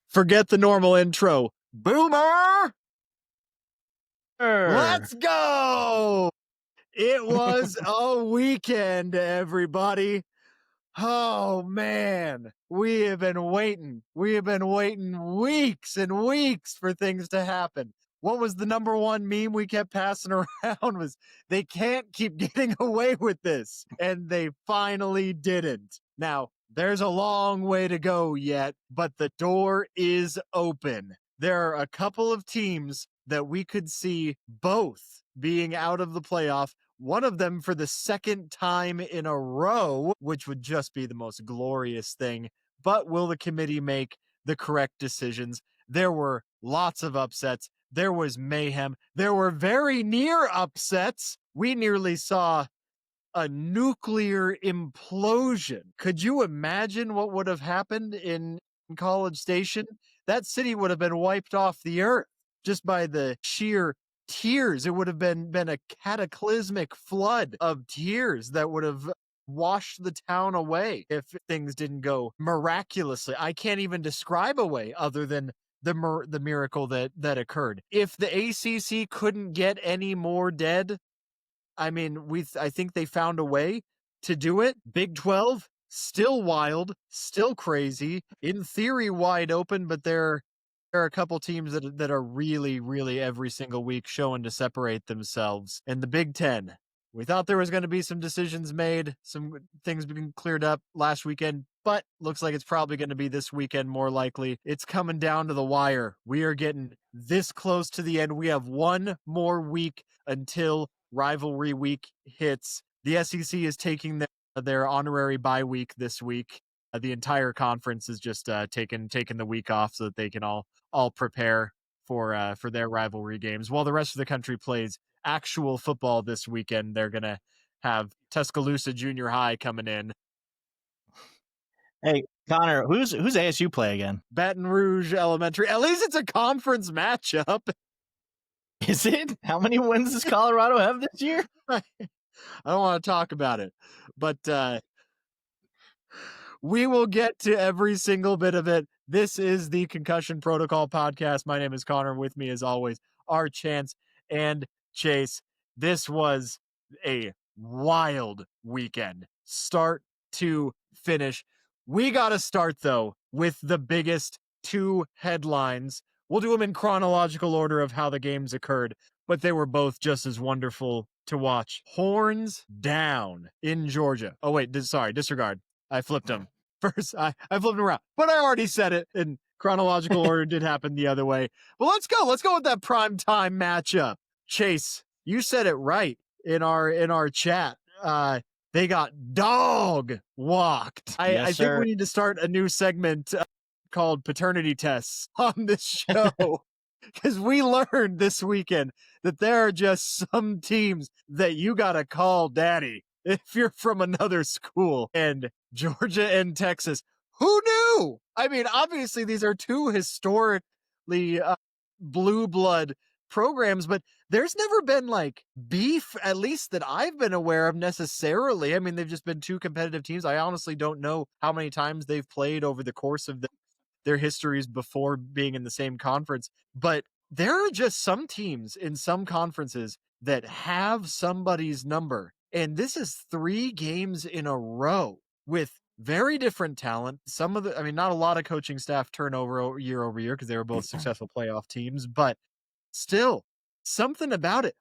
Forget the normal intro. Boomer! Let's go! It was a weekend, everybody. Oh, man. We have been waiting. We have been waiting weeks and weeks for things to happen. What was the number one meme we kept passing around was, they can't keep getting away with this. And they finally didn't. Now, there's a long way to go yet, but the door is open. There are a couple of teams that we could see both being out of the playoff, one of them for the second time in a row, which would just be the most glorious thing. But will the committee make the correct decisions? There were lots of upsets. There was mayhem. There were very near upsets. We nearly saw a nuclear implosion. Could you imagine what would have happened in College Station? That city would have been wiped off the earth just by the sheer tears. It would have been a cataclysmic flood of tears that would have washed the town away if things didn't go miraculously. I can't even describe a way other than the miracle that occurred. If the ACC couldn't get any more dead, I mean, I think they found a way to do it. Big 12, still wild, still crazy, in theory wide open, but there are a couple teams that are really, really every single week showing to separate themselves. And the Big 10, we thought there was going to be some decisions made, some things being cleared up last weekend, but looks like it's probably going to be this weekend more likely. It's coming down to the wire. We are getting this close to the end. We have one more week until rivalry week hits. The SEC is taking their honorary bye week this week. The entire conference is just taking the week off so that they can all prepare for their rivalry games, while the rest of the country plays actual football this weekend. They're gonna have Tuscaloosa Junior High coming in. Hey, Connor, who's ASU play again? Baton Rouge Elementary. At least it's a conference matchup. Is it? How many wins does Colorado have this year? I don't want to talk about it, but we will get to every single bit of it. This is the Concussion Protocol Podcast. My name is Connor. With me, as always, are Chance and Chase. This was a wild weekend, start to finish. We got to start, though, with the biggest two headlines. We'll do them in chronological order of how the games occurred, but they were both just as wonderful to watch. Horns down in Georgia. Oh, wait, disregard. I flipped them. First, I flipped them around, but I already said it in chronological order. Did happen the other way. Well, let's go. Let's go with that primetime matchup. Chase, you said it right in our chat. They got dog walked. I think we need to start a new segment called paternity tests on this show. Because we learned this weekend that there are just some teams that you got to call daddy if you're from another school. And Georgia and Texas, who knew? I mean, obviously these are two historically blue blood programs, but there's never been like beef, at least that I've been aware of necessarily. I mean, they've just been two competitive teams. I honestly don't know how many times they've played over the course of their histories before being in the same conference, but there are just some teams in some conferences that have somebody's number. And this is 3 games in a row with very different talent. Not a lot of coaching staff turnover year over year because they were both successful playoff teams, but still something about it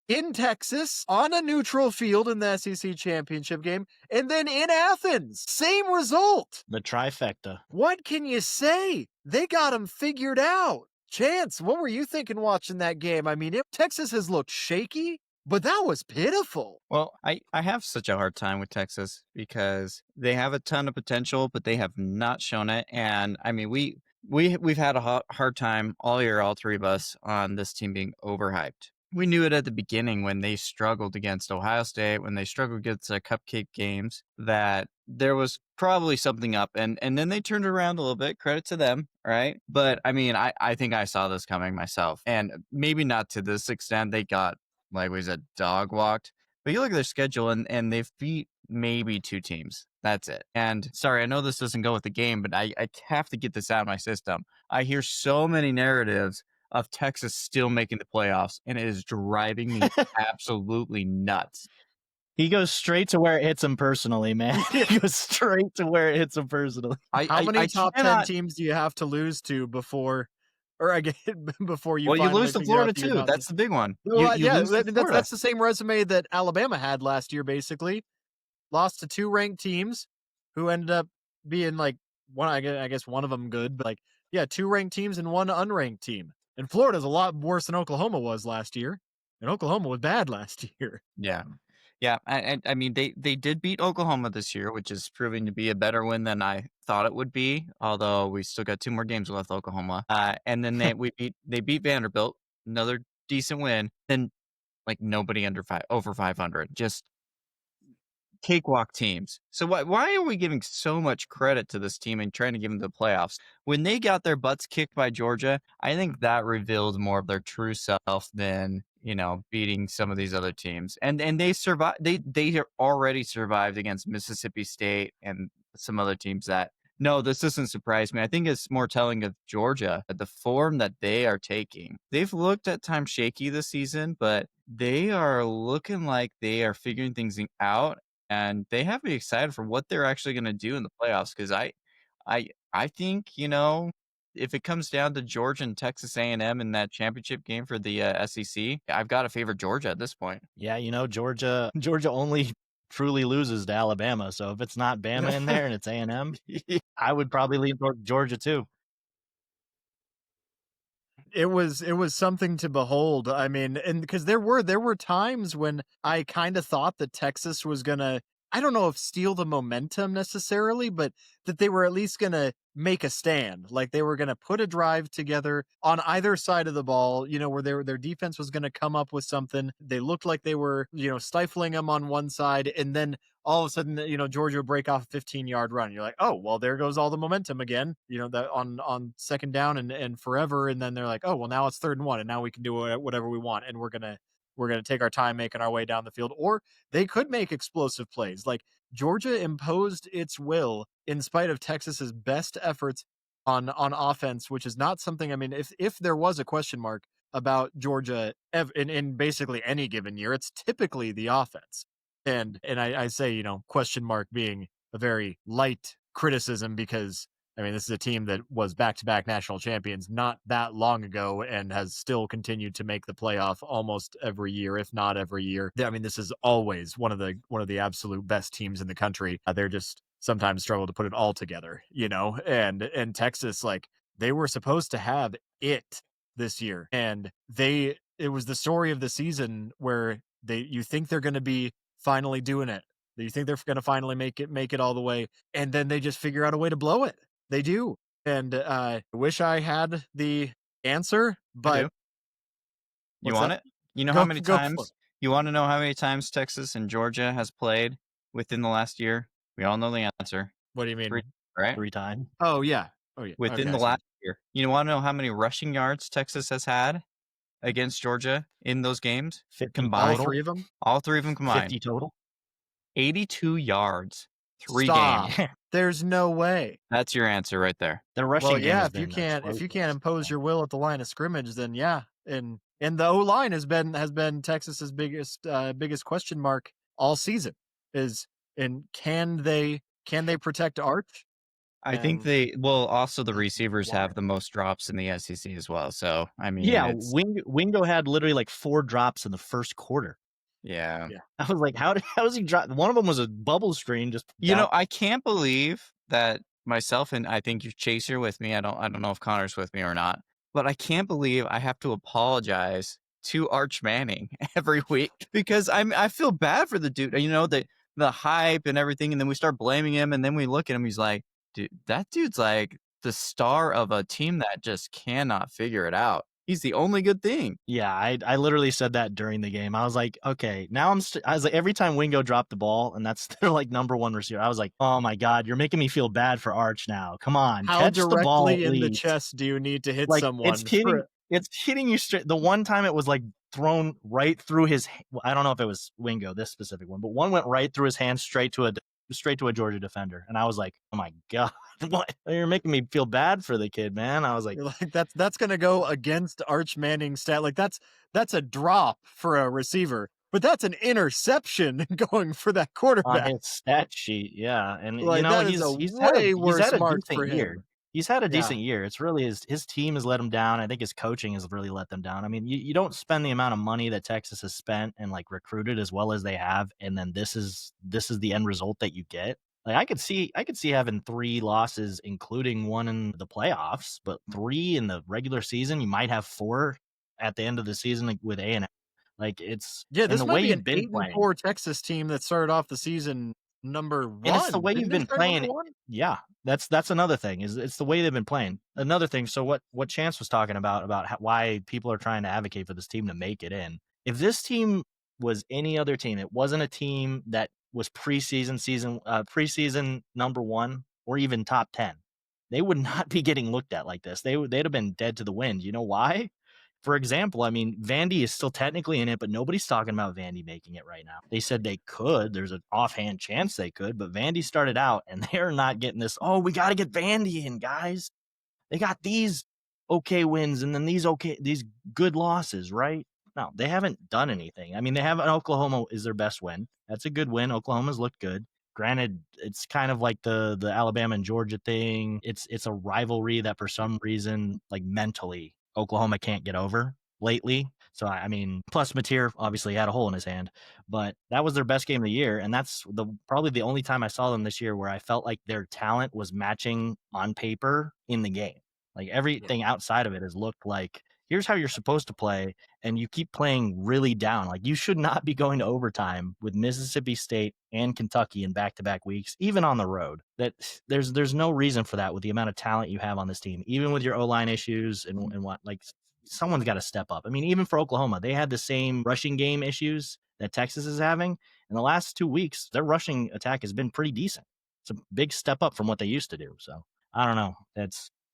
in Texas, on a neutral field in the SEC championship game, and then in Athens. Same result. The trifecta. What can you say? They got them figured out. Chance, what were you thinking watching that game? I mean, Texas has looked shaky, but that was pitiful. Well, I have such a hard time with Texas because they have a ton of potential, but they have not shown it. And I mean, we've had a hard time all year, all three of us, on this team being overhyped. We knew it at the beginning when they struggled against Ohio State, when they struggled against the cupcake games, that there was probably something up. And then they turned around a little bit. Credit to them, right? But I mean, I think I saw this coming myself. And maybe not to this extent. They got, like we said, dog walked. But you look at their schedule, and they've beat maybe 2 teams. That's it. And sorry, I know this doesn't go with the game, but I have to get this out of my system. I hear so many narratives of Texas still making the playoffs, and it is driving me absolutely nuts. He goes straight to where it hits him personally, man. He goes straight to where it hits him personally. How many top 10 teams do you have to lose to before, or I get before you? Well, you lose to Florida too. That's the big one. Well, that's the same resume that Alabama had last year. Basically, lost to 2 ranked teams who ended up being like one. I guess one of them good, but like 2 ranked teams and 1 unranked team. And Florida's a lot worse than Oklahoma was last year, and Oklahoma was bad last year. Yeah. Yeah, I mean, they did beat Oklahoma this year, which is proving to be a better win than I thought it would be. Although we still got 2 more games with Oklahoma, and then they beat Vanderbilt, another decent win. Then like nobody over 500, just cakewalk teams. So why are we giving so much credit to this team and trying to give them the playoffs when they got their butts kicked by Georgia? I think that revealed more of their true self than beating some of these other teams. And they survived. They already survived against Mississippi State and some other teams that. No, this doesn't surprise me. I think it's more telling of Georgia, the form that they are taking. They've looked at times shaky this season, but they are looking like they are figuring things out. And they have to be excited for what they're actually going to do in the playoffs. Because I think, if it comes down to Georgia and Texas A&M in that championship game for the SEC, I've got to favor Georgia at this point. Yeah, Georgia only truly loses to Alabama. So if it's not Bama in there and it's A&M, I would probably lean toward Georgia too. It was something to behold. I mean, and because there were times when I kind of thought that Texas was gonna, I don't know if steal the momentum necessarily, but that they were at least gonna make a stand. Like they were gonna put a drive together on either side of the ball, where their defense was gonna come up with something. They looked like they were, stifling them on one side, and then all of a sudden, Georgia would break off a 15-yard run. You're like, oh, well, there goes all the momentum again, that on second down and forever. And then they're like, oh, well, now it's 3rd and 1, and now we can do whatever we want, and we're gonna take our time making our way down the field. Or they could make explosive plays. Like Georgia imposed its will in spite of Texas's best efforts on offense, which is not something. I mean, if there was a question mark about Georgia in basically any given year, it's typically the offense. And I say, question mark being a very light criticism, because I mean, this is a team that was back-to-back national champions not that long ago and has still continued to make the playoff almost every year, if not every year. I mean, this is always one of the absolute best teams in the country. They're just sometimes struggle to put it all together, and Texas, like, they were supposed to have it this year, and it was the story of the season where you think they're going to be finally doing it. You think they're going to finally make it all the way, and then they just figure out a way to blow it. They do. And I wish I had the answer, but you want it? You know how many times? You want to know how many times Texas and Georgia has played within the last year? We all know the answer. What do you mean? 3, right? 3 times. Oh yeah. Within the last year. You want to know how many rushing yards Texas has had against Georgia in those games? 50 combined. Total? All three of them combined. 50 total. 82 yards. 3 Stop. games. There's no way. That's your answer right there. The rushing game has if you can't impose your will at the line of scrimmage, then yeah. And the O-line has been Texas's biggest question mark all season. Can they protect Arch? I think also the receivers have the most drops in the SEC as well. So I mean, Wingo had literally like 4 drops in the first quarter. Yeah. I was like, how does he drop? One of them was a bubble screen. Just I can't believe that myself, and I think you're Chaser with me. I don't know if Connor's with me or not, but I can't believe I have to apologize to Arch Manning every week because I feel bad for the dude. The hype and everything, and then we start blaming him, and then we look at him. He's like, dude, that dude's like the star of a team that just cannot figure it out. He's the only good thing. Yeah, I literally said that during the game. I was like, okay, now I was like, every time Wingo dropped the ball, and that's their like number 1 receiver, I was like, oh my God, you're making me feel bad for Arch now. Come on, how catch the ball in the chest do you need to hit someone? It's hitting you straight. The one time it was like thrown right through his. I don't know if it was Wingo, this specific one, but one went right through his hand straight to a Georgia defender, and I was like, oh my god, what? You're making me feel bad for the kid, man. I was like, You're like, that's gonna go against Arch Manning's stat. Like that's a drop for a receiver, but that's an interception going for that on quarterback. his stat sheet, yeah, and Like that is a he's had way a worse mark for decent year. him. He's had a Yeah. decent year. It's really his team has let him down. I think his coaching has really let them down. I mean, you don't spend the amount of money that Texas has spent and like recruited as well as they have, and then this is the end result that you get. Like I could see having 3 losses, including one in the playoffs, but 3 in the regular season. You might have 4 at the end of the season like, with A&M. Like it's Yeah, and this the might way be you've an been 8-4 Texas team that started off the season number 1. and it's the way you've Didn't they been start number playing. 1? Yeah, that's another thing. Is it's the way they've been playing. Another thing. So what Chance was talking about why people are trying to advocate for this team to make it in. If this team was any other team, it wasn't a team that was preseason number 1 or even top 10. They would not be getting looked at like this. They'd have been dead to the wind. You know why? For example, I mean, Vandy is still technically in it, but nobody's talking about Vandy making it right now. They said they could. There's an offhand chance they could, but Vandy started out, and they're not getting this. Oh, we got to get Vandy in, guys. They got these okay wins and then these good losses, right? No, they haven't done anything. I mean, they have Oklahoma is their best win. That's a good win. Oklahoma's looked good. Granted, it's kind of like the Alabama and Georgia thing. It's a rivalry that for some reason, like mentally, Oklahoma can't get over lately. So I mean, plus Mateer obviously had a hole in his hand, but that was their best game of the year, and that's probably the only time I saw them this year where I felt like their talent was matching on paper in the game. Like everything outside of it has looked like here's how you're supposed to play, and you keep playing really down. Like you should not be going to overtime with Mississippi State and Kentucky in back-to-back weeks, even on the road. That there's no reason for that with the amount of talent you have on this team, even with your O-line issues and what like someone's got to step up. I mean, even for Oklahoma, they had the same rushing game issues that Texas is having. In the last 2 weeks, their rushing attack has been pretty decent. It's a big step up from what they used to do. So I don't know.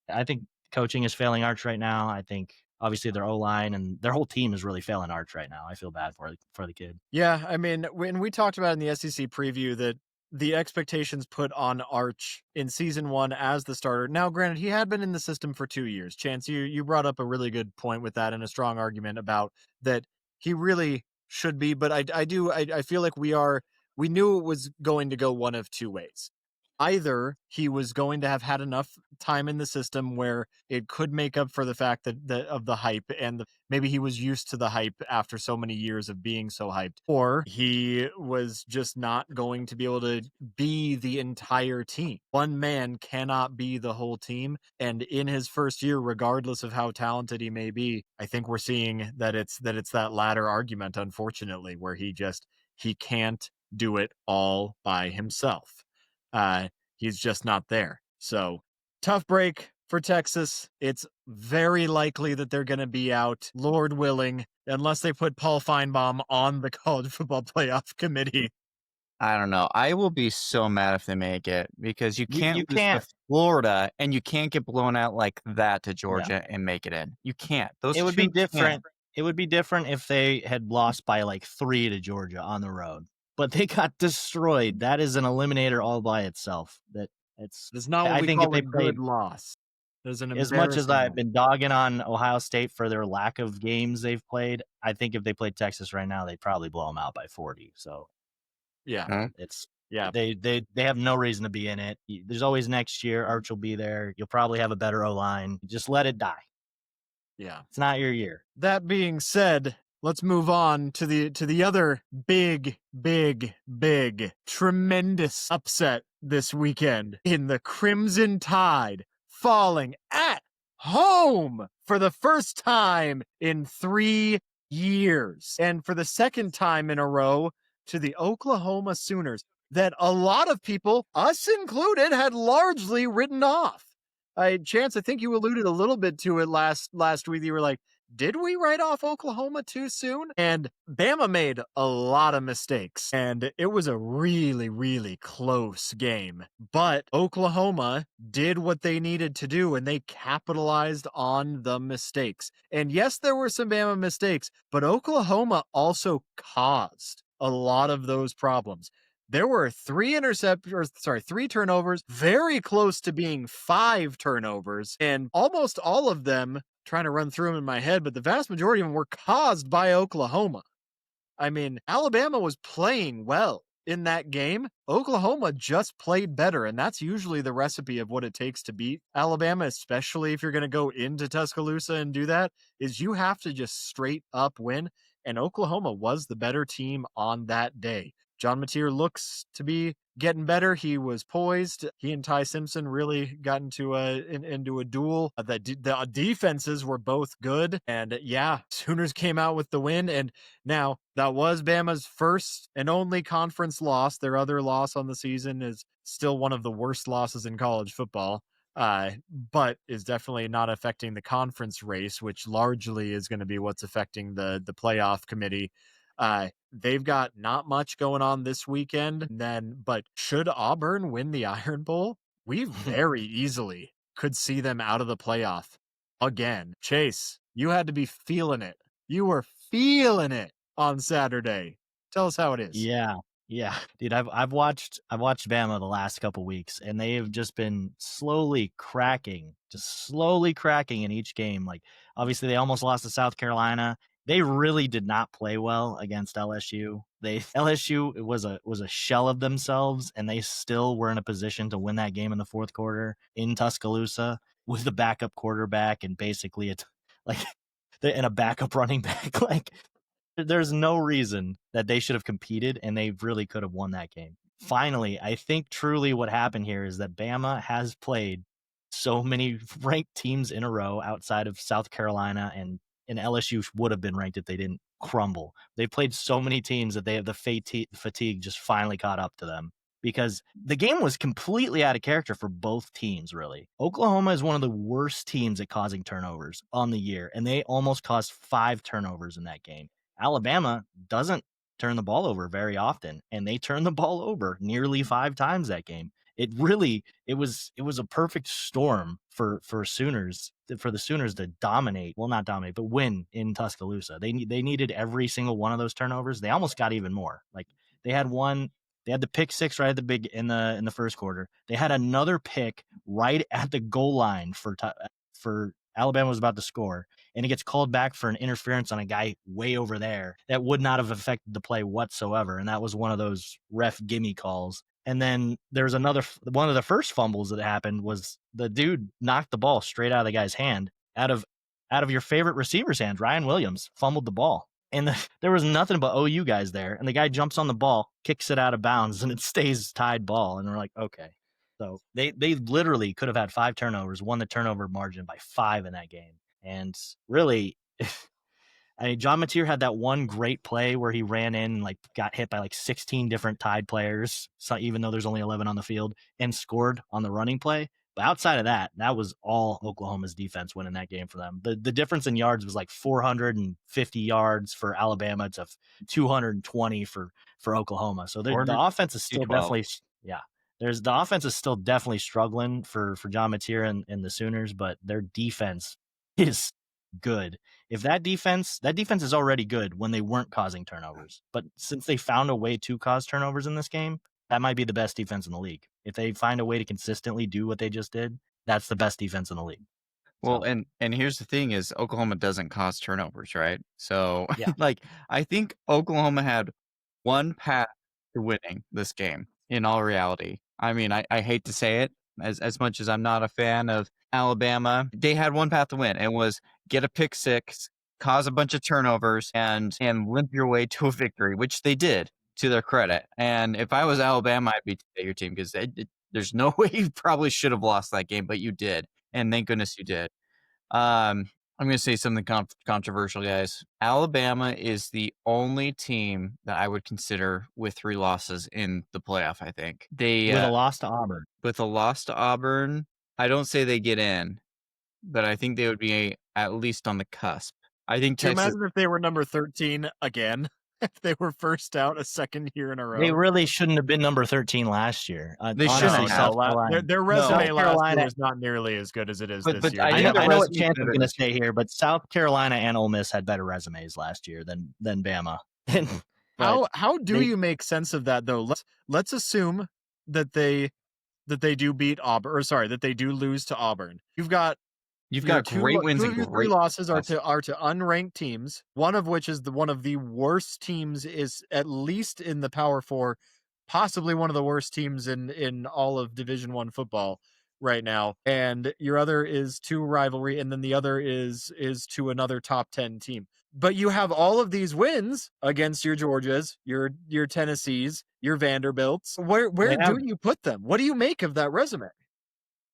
I think coaching is failing Arch right now. I think obviously their O-line and their whole team is really failing Arch right now. I feel bad for the kid. Yeah, I mean, when we talked about in the SEC preview that the expectations put on Arch in season 1 as the starter. Now, granted, he had been in the system for 2 years. Chance, you brought up a really good point with that and a strong argument about that he really should be. But I feel like we knew it was going to go one of 2 ways. Either he was going to have had enough time in the system where it could make up for the fact that of the hype and maybe he was used to the hype after so many years of being so hyped, or he was just not going to be able to be the entire team. One man cannot be the whole team, and in his first year, regardless of how talented he may be, I think we're seeing that it's that latter argument, unfortunately, where he can't do it all by himself. He's just not there. So tough break for Texas. It's very likely that they're going to be out, Lord willing, unless they put Paul Feinbaum on the college football playoff committee. I don't know. I will be so mad if they make it because you can't lose can't. to Florida and you can't get blown out like that to Georgia and make it in. You can't. Those It would be two can't. different. It would be different if they had lost by like 3 to Georgia on the road. But they got destroyed. That is an eliminator all by itself. It's not what I we think call if a they good played, loss. There's an as much as I've embarrassing been dogging on Ohio State for their lack of games they've played, I think if they played Texas right now, they'd probably blow them out by 40. So yeah, it's yeah. They have no reason to be in it. There's always next year. Arch will be there. You'll probably have a better O-line. Just let it die. Yeah, it's not your year. That being said, let's move on to the other big, tremendous upset this weekend in the Crimson Tide falling at home for the first time in 3 years and for the second time in a row to the Oklahoma Sooners that a lot of people, us included, had largely written off. Chance, I think you alluded a little bit to it last week. You were like, did we write off Oklahoma too soon? And Bama made a lot of mistakes, and it was a really, really close game. But Oklahoma did what they needed to do, and they capitalized on the mistakes. And yes, there were some Bama mistakes, but Oklahoma also caused a lot of those problems. There were three turnovers, very close to being 5 turnovers, and almost all of them, trying to run through them in my head, but the vast majority of them were caused by Oklahoma. I mean, Alabama was playing well in that game. Oklahoma just played better, and that's usually the recipe of what it takes to beat Alabama, especially if you're going to go into Tuscaloosa and do that, is you have to just straight up win, and Oklahoma was the better team on that day. John Mateer looks to be getting better. He was poised. He and Ty Simpson really got into a duel. The defenses were both good, and yeah, Sooners came out with the win. And now that was Bama's first and only conference loss. Their other loss on the season is still one of the worst losses in college football. But is definitely not affecting the conference race, which largely is going to be what's affecting the playoff committee. They've got not much going on this weekend. But should Auburn win the Iron Bowl, we very easily could see them out of the playoff again. Chase, you had to be feeling it. You were feeling it on Saturday. Tell us how it is. Yeah. Dude, I've watched Bama the last couple weeks, and they have just been slowly cracking in each game. Like, obviously they almost lost to South Carolina. They really did not play well against LSU. LSU was a shell of themselves, and they still were in a position to win that game in the fourth quarter in Tuscaloosa with the backup quarterback and basically and a backup running back. Like, there's no reason that they should have competed, and they really could have won that game. Finally, I think truly what happened here is that Bama has played so many ranked teams in a row outside of South Carolina, and LSU would have been ranked if they didn't crumble. They played so many teams that they have the fatigue just finally caught up to them, because the game was completely out of character for both teams, really. Oklahoma is one of the worst teams at causing turnovers on the year, and they almost caused 5 turnovers in that game. Alabama doesn't turn the ball over very often, and they turned the ball over nearly 5 times that game. It was a perfect storm for the Sooners to not dominate, but win in Tuscaloosa. They needed every single one of those turnovers. They almost got even more. Like, they had the pick 6 right at the in the first quarter. They had another pick right at the goal line for Alabama was about to score, and it gets called back for an interference on a guy way over there that would not have affected the play whatsoever. And that was one of those ref gimme calls. And then there's one of the first fumbles that happened was the dude knocked the ball straight out of the guy's hand, out of your favorite receiver's hand. Ryan Williams fumbled the ball, and there was nothing but OU guys there. And the guy jumps on the ball, kicks it out of bounds, and it stays tied ball. And we're like, okay. So they literally could have had 5 turnovers, won the turnover margin by 5 in that game. And really, I mean, John Mateer had that one great play where he ran in and got hit by 16 different Tide players, so even though there's only 11 on the field, and scored on the running play. But outside of that was all Oklahoma's defense winning that game for them. The difference in yards was 450 yards for Alabama to 220 for Oklahoma. So the offense is still definitely the offense is still definitely struggling for John Mateer and the Sooners, but their defense is good. If that defense is already good when they weren't causing turnovers, but since they found a way to cause turnovers in this game, that might be the best defense in the league. If they find a way to consistently do what they just did, that's the best defense in the league. Well, and here's the thing is Oklahoma doesn't cause turnovers, right? So yeah. I think Oklahoma had one path to winning this game in all reality. I mean, I hate to say it, as much as I'm not a fan of Alabama, they had one path to win, and was get a pick 6, cause a bunch of turnovers, and limp your way to a victory, which they did, to their credit. And if I was Alabama, I'd be your team, because there's no way you probably should have lost that game, but you did, and thank goodness you did. I'm going to say something controversial, guys. Alabama is the only team that I would consider with 3 losses in the playoff, I think. With a loss to Auburn. With a loss to Auburn, I don't say they get in, but I think they would be at least on the cusp. I think Can you Texas. imagine if they were number 13 again? If they were first out a second year in a row? They really shouldn't have been number 13 last year. They Honestly, shouldn't have. South Carolina. Their resume South last Carolina. year was not nearly as good as it is But this year. I I think know, the I know what resume's Chance is better going to this year. say here, but South Carolina and Ole Miss had better resumes last year than Bama. But How do you make sense of that though? Let's assume that they do beat Auburn, or sorry, that they do lose to Auburn. You've got great wins two and of your three great losses are losses. to unranked teams. One of which is one of the worst teams, is at least in the Power Four, possibly one of the worst teams in all of Division I football right now. And your other is to rivalry, and then the other is to another top 10 team. But you have all of these wins against your Georgias, your Tennessees, your Vanderbilts. Where do you put them? What do you make of that resume?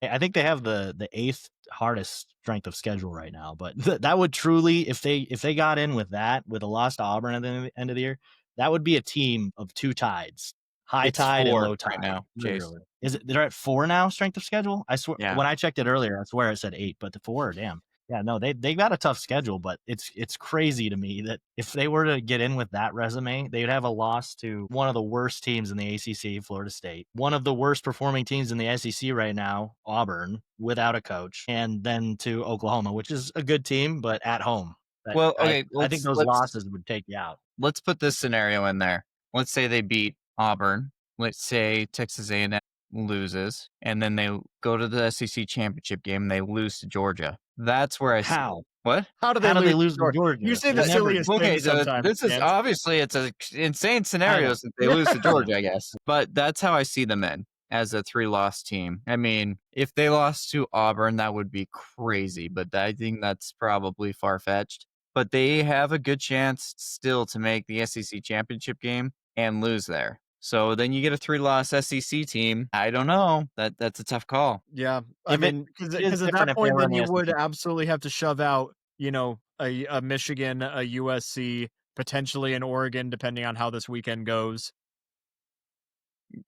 I think they have the eighth hardest strength of schedule right now. But that would truly, if they got in with that, with a loss to Auburn at the end of the year, that would be a team of two tides, high It's tide and 4 low tide. right now, Chase. Literally. Is it? They're at 4 now, strength of schedule. I swear. Yeah. When I checked it earlier, I swear it said 8, but the 4, damn. Yeah, no, they got a tough schedule, but it's crazy to me that if they were to get in with that resume, they'd have a loss to one of the worst teams in the ACC, Florida State, one of the worst performing teams in the SEC right now, Auburn, without a coach, and then to Oklahoma, which is a good team, but at home. Well, okay, I think those losses would take you out. Let's put this scenario in there. Let's say they beat Auburn. Let's say Texas A&M loses, and then they go to the SEC championship game and they lose to Georgia. That's where I see. How? What? How do they lose to Georgia? You say the silliest Okay, thing sometimes. this is man. obviously it's an insane scenario since they lose to Georgia, I guess. But that's how I see them in as a 3-loss team. I mean, if they lost to Auburn, that would be crazy, but I think that's probably far-fetched. But they have a good chance still to make the SEC championship game and lose there. So then you get a 3-loss SEC team. I don't know. That's a tough call. Yeah, I mean, because at that point, then you would absolutely have to shove out, a Michigan, a USC, potentially an Oregon, depending on how this weekend goes.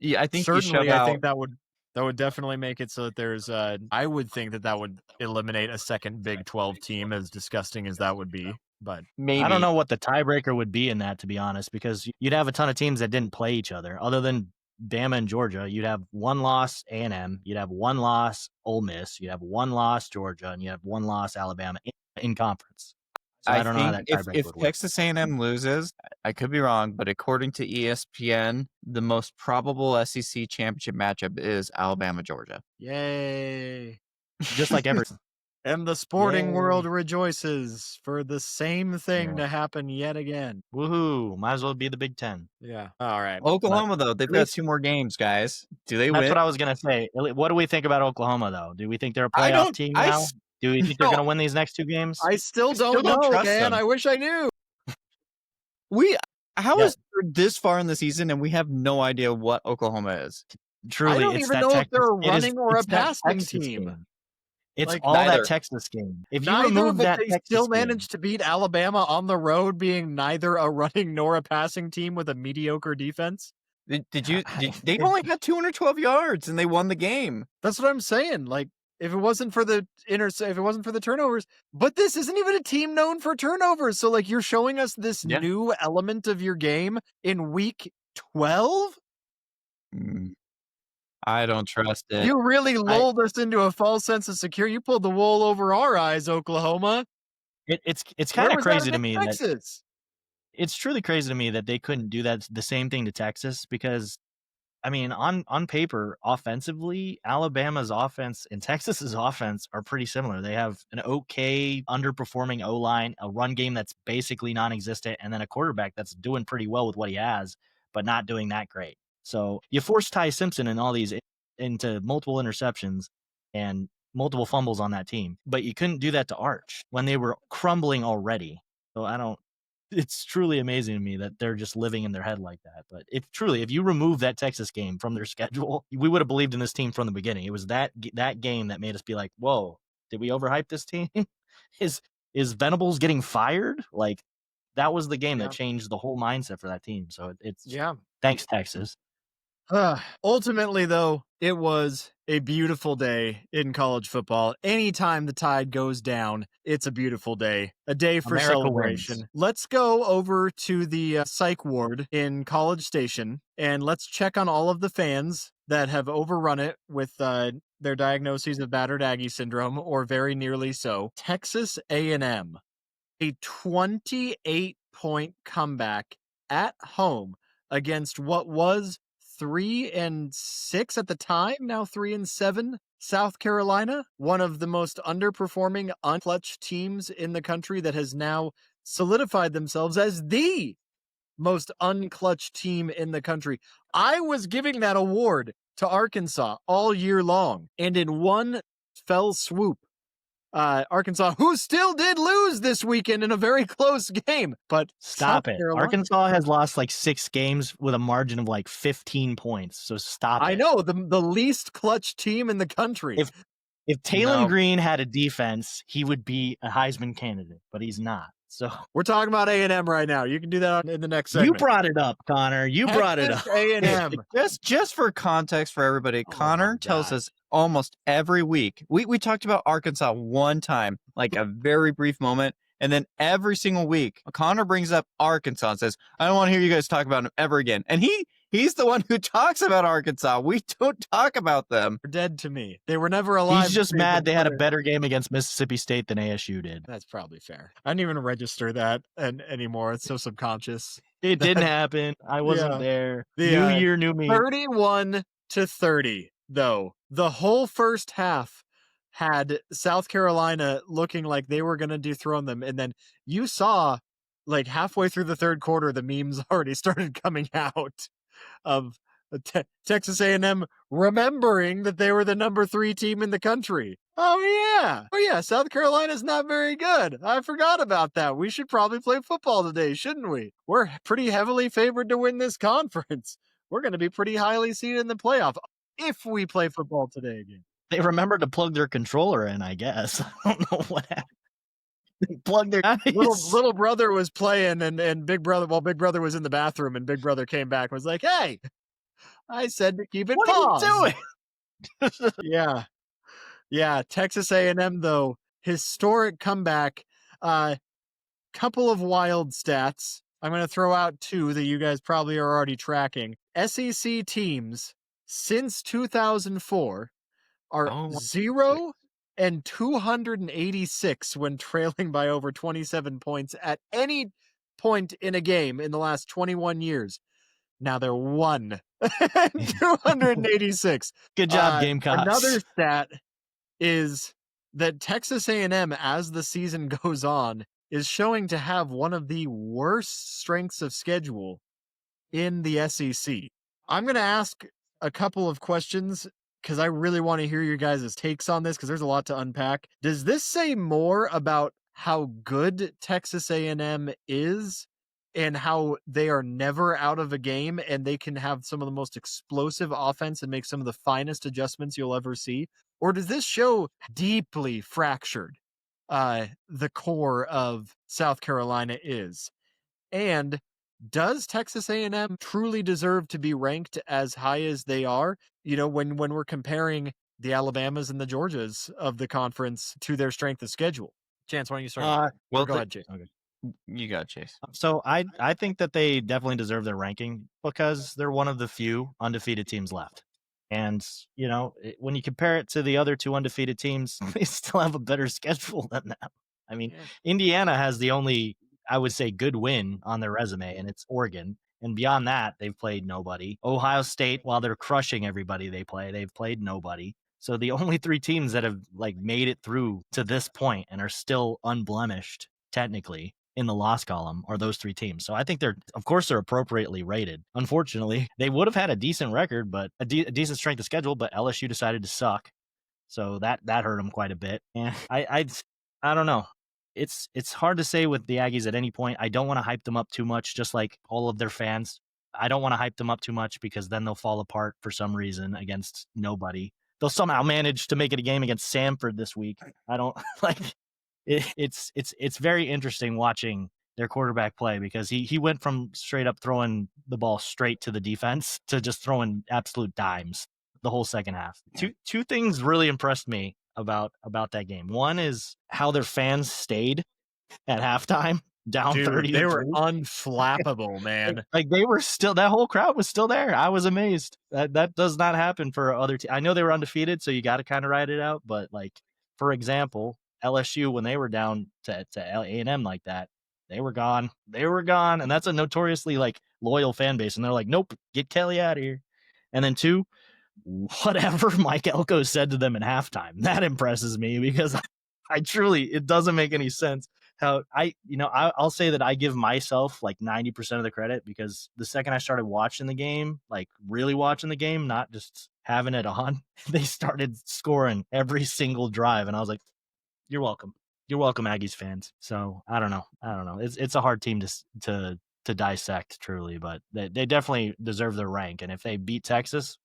Yeah, I think certainly. I think that would definitely make it so that there's. I would think that would eliminate a second Big 12 team, as disgusting as that would be. But maybe I don't know what the tiebreaker would be in that, to be honest, because you'd have a ton of teams that didn't play each other, other than Bama and Georgia. You'd have one loss A&M, you'd have one loss Ole Miss, you'd have one loss Georgia, and you have one loss Alabama in conference. So I don't know how that tiebreaker if would work. Texas A&M loses, I could be wrong, but according to ESPN, the most probable SEC championship matchup is Alabama-Georgia. Yay! Just like every. And the sporting world rejoices for the same thing to happen yet again. Woohoo! Might as well be the Big Ten. Yeah. All right. Oklahoma, though, they've got 2 more games, guys. Do they win? That's what I was going to say. What do we think about Oklahoma, though? Do we think they're a playoff team now? Do we think they're going to win these next 2 games? I still don't know, trust man. them. I wish I knew. How is it this far in the season and we have no idea what Oklahoma is? Truly, I don't it's even that know Texas, if they're a running or a passing team. Game. It's Like, all neither. that Texas game. If you Neither, remove but that they Texas still game, managed to beat Alabama on the road, being neither a running nor a passing team with a mediocre defense. They only had 212 yards and they won the game. That's what I'm saying. Like, if it wasn't for the turnovers, but this isn't even a team known for turnovers. So, like, you're showing us this new element of your game in week 12. I don't trust it. You really lulled us into a false sense of security. You pulled the wool over our eyes, Oklahoma. It's kind of crazy to me Texas. It's truly crazy to me that they couldn't do that, the same thing to Texas, because I mean, on paper, offensively, Alabama's offense and Texas's offense are pretty similar. They have an okay, underperforming O-line, a run game that's basically non-existent, and then a quarterback that's doing pretty well with what he has, but not doing that great. So you force Ty Simpson and all these into multiple interceptions and multiple fumbles on that team, but you couldn't do that to Arch when they were crumbling already. So it's truly amazing to me that they're just living in their head like that. But if you remove that Texas game from their schedule, we would have believed in this team from the beginning. It was that game that made us be like, whoa, did we overhype this team? Is Venables getting fired? Like, that was the game that changed the whole mindset for that team. So it's thanks, Texas. Ultimately, though, it was a beautiful day in college football. Anytime the tide goes down, it's a beautiful day, a day for America celebration. wins. Let's go over to the psych ward in College Station, and let's check on all of the fans that have overrun it with their diagnoses of battered Aggie syndrome, or very nearly so. Texas A&M, a 28-point comeback at home against what was 3-6 at the time, now 3-7, South Carolina, one of the most underperforming unclutch teams in the country that has now solidified themselves as the most unclutch team in the country. I was giving that award to Arkansas all year long, and in one fell swoop, Arkansas, who still did lose this weekend in a very close game, but Stop South it. Carolina, Arkansas has lost like 6 games with a margin of like 15 points. So stop it. I know, the least clutch team in the country. If Taylon No. Green had a defense, he would be a Heisman candidate, but he's not. So We're talking about A&M right now. You can do that in the next segment. you brought it up, Connor. You brought it up. Texas A&M. Just for context for everybody, Oh my Connor tells God. us almost every week. We talked about Arkansas one time, like a very brief moment, and then every single week, Connor brings up Arkansas and says, "I don't want to hear you guys talk about them ever again." And he's the one who talks about Arkansas. We don't talk about them. They're dead to me. They were never alive. He's just to me mad they had a before. better game against Mississippi State than ASU did. That's probably fair. I didn't even register that anymore. It's so subconscious. It didn't happen. I wasn't Yeah. there. The, New year, new me. 31-30, though. The whole first half had South Carolina looking like they were going to dethrone them. And then you saw, like, halfway through the third quarter, the memes already started coming out of Texas A&M remembering that they were the number 3 team in the country. Oh yeah, South Carolina's not very good. I forgot about that. We should probably play football today, shouldn't we? We're pretty heavily favored to win this conference. We're going to be pretty highly seeded in the playoff if we play football today again. They remembered to plug their controller in, I guess. I don't know what happened. They plugged their Little brother was playing and Big Brother was in the bathroom, and Big Brother came back and was like, "Hey, I said to keep it What paused." are you doing? Yeah. Texas A&M, though, historic comeback. Couple of wild stats. I'm going to throw out 2 that you guys probably are already tracking. SEC teams since 2004 are 0 and 286 when trailing by over 27 points at any point in a game in the last 21 years. Now they're 1 and 286. Good job, Gamecocks. Another stat is that Texas A&M, as the season goes on, is showing to have one of the worst strengths of schedule in the SEC. I'm going to ask a couple of questions because I really want to hear your guys' takes on this because there's a lot to unpack. Does this say more about how good Texas A&M is and how they are never out of a game and they can have some of the most explosive offense and make some of the finest adjustments you'll ever see? Or does this show deeply fractured the core of South Carolina is? And does Texas A&M truly deserve to be ranked as high as they are? You know, when we're comparing the Alabamas and the Georgias of the conference to their strength of schedule. Chance, why don't you start? Well, go ahead, Chase. Okay. You got it, Chase. So I think that they definitely deserve their ranking because they're one of the few undefeated teams left. And, you know, when you compare it to the other 2 undefeated teams, they still have a better schedule than them. I mean, Indiana has the only, I would say, good win on their resume, and it's Oregon. And beyond that, they've played nobody. Ohio State, while they're crushing everybody they play, they've played nobody. So the only 3 teams that have like made it through to this point and are still unblemished, technically, in the loss column are those 3 teams. So I think they're appropriately rated. Unfortunately, they would have had a decent record, but a decent strength of schedule, but LSU decided to suck. So that hurt them quite a bit. And I don't know. It's hard to say with the Aggies at any point. I don't want to hype them up too much, just like all of their fans. I don't want to hype them up too much because then they'll fall apart for some reason against nobody. They'll somehow manage to make it a game against Samford this week. I don't like it's very interesting watching their quarterback play, because he went from straight up throwing the ball straight to the defense to just throwing absolute dimes the whole second half. Two things really impressed me about that game. One is how their fans stayed at halftime, down Dude, 30 they to were 3. unflappable, man. Like they were still, that whole crowd was still there. I was amazed. That does not happen for other teams. I know they were undefeated, so you got to kind of ride it out. But like, for example, LSU, when they were down to A&M like that, they were gone. They were gone, and that's a notoriously like loyal fan base. And they're like, nope, get Kelly out of here. And then two, whatever Mike Elko said to them in halftime, that impresses me, because I truly, it doesn't make any sense how I'll say that I give myself like 90% of the credit, because the second I started watching the game, like really watching the game, not just having it on, they started scoring every single drive. And I was like, you're welcome. You're welcome, Aggies fans. So I don't know. It's a hard team to dissect, truly, but they definitely deserve their rank. And if they beat Texas,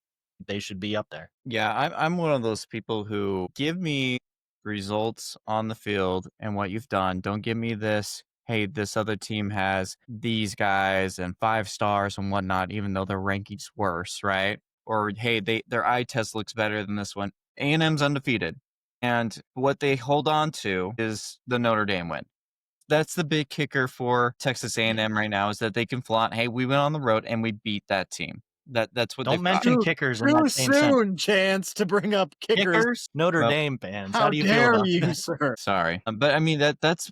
they should be up there. Yeah, I'm one of those people who give me results on the field and what you've done. Don't give me this, hey, this other team has these guys and 5 stars and whatnot, even though their ranking's worse, right? Or hey, their eye test looks better than this one. A&M's undefeated. And what they hold on to is the Notre Dame win. That's the big kicker for Texas A&M right now, is that they can flaunt, hey, we went on the road and we beat that team. That's what Don't they've got. mention kickers in Too that same sentence. soon, Chance, to bring up kickers. Notre Well, Dame fans. How How do you feel dare about you, that? sir? Sorry, but I mean that's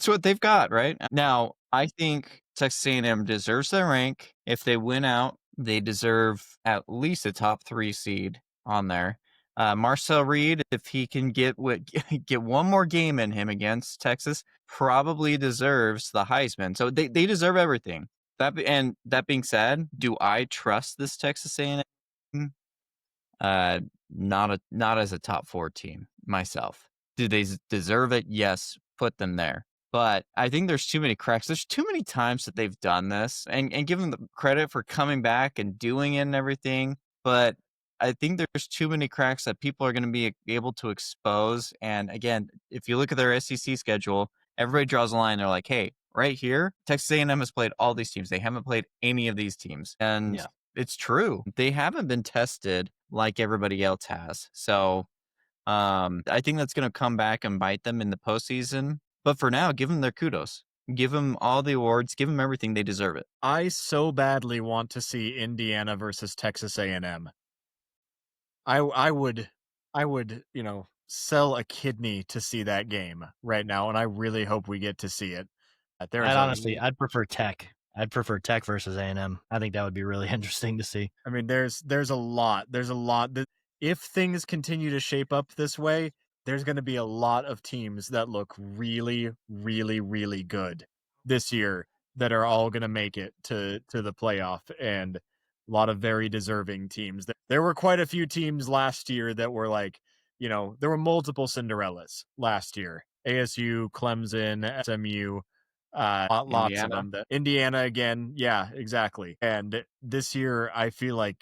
what they've got right now. I think Texas A&M deserves their rank. If they win out, they deserve at least a top 3 seed on there. Marcel Reed, if he can get one more game in him against Texas, probably deserves the Heisman. So they deserve everything. That being said, do I trust this Texas A&M? Not as a top 4 team myself. Do they deserve it? Yes, put them there. But I think there's too many cracks. There's too many times that they've done this, and give them the credit for coming back and doing it and everything. But I think there's too many cracks that people are going to be able to expose. And again, if you look at their SEC schedule, everybody draws a line. They're like, hey, right here, Texas A&M has played all these teams. They haven't played any of these teams. And Yeah. it's true. They haven't been tested like everybody else has. So I think that's going to come back and bite them in the postseason. But for now, give them their kudos. Give them all the awards. Give them everything. They deserve it. I so badly want to see Indiana versus Texas A&M. I would, sell a kidney to see that game right now, and I really hope we get to see it. I'd prefer Tech. I'd prefer Tech versus A&M. I think that would be really interesting to see. I mean, there's a lot. There's a lot that, if things continue to shape up this way, there's going to be a lot of teams that look really, really, really good this year that are all going to make it to the playoff, and a lot of very deserving teams. There were quite a few teams last year that were like, there were multiple Cinderellas last year. ASU, Clemson, SMU, lots of them. Indiana again, yeah, exactly. And this year, I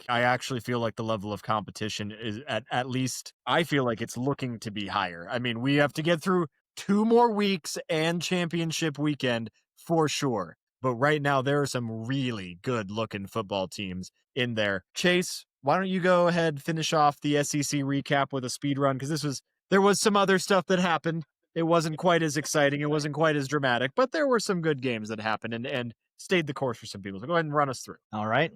actually feel like the level of competition is at least, I feel like it's looking to be higher. I mean, we have to get through 2 more weeks and championship weekend for sure. But right now, there are some really good looking football teams in there. Chase, why don't you go ahead, finish off the SEC recap with a speed run? Because there was some other stuff that happened. It wasn't quite as exciting. It wasn't quite as dramatic, but there were some good games that happened and stayed the course for some people. So go ahead and run us through. All right.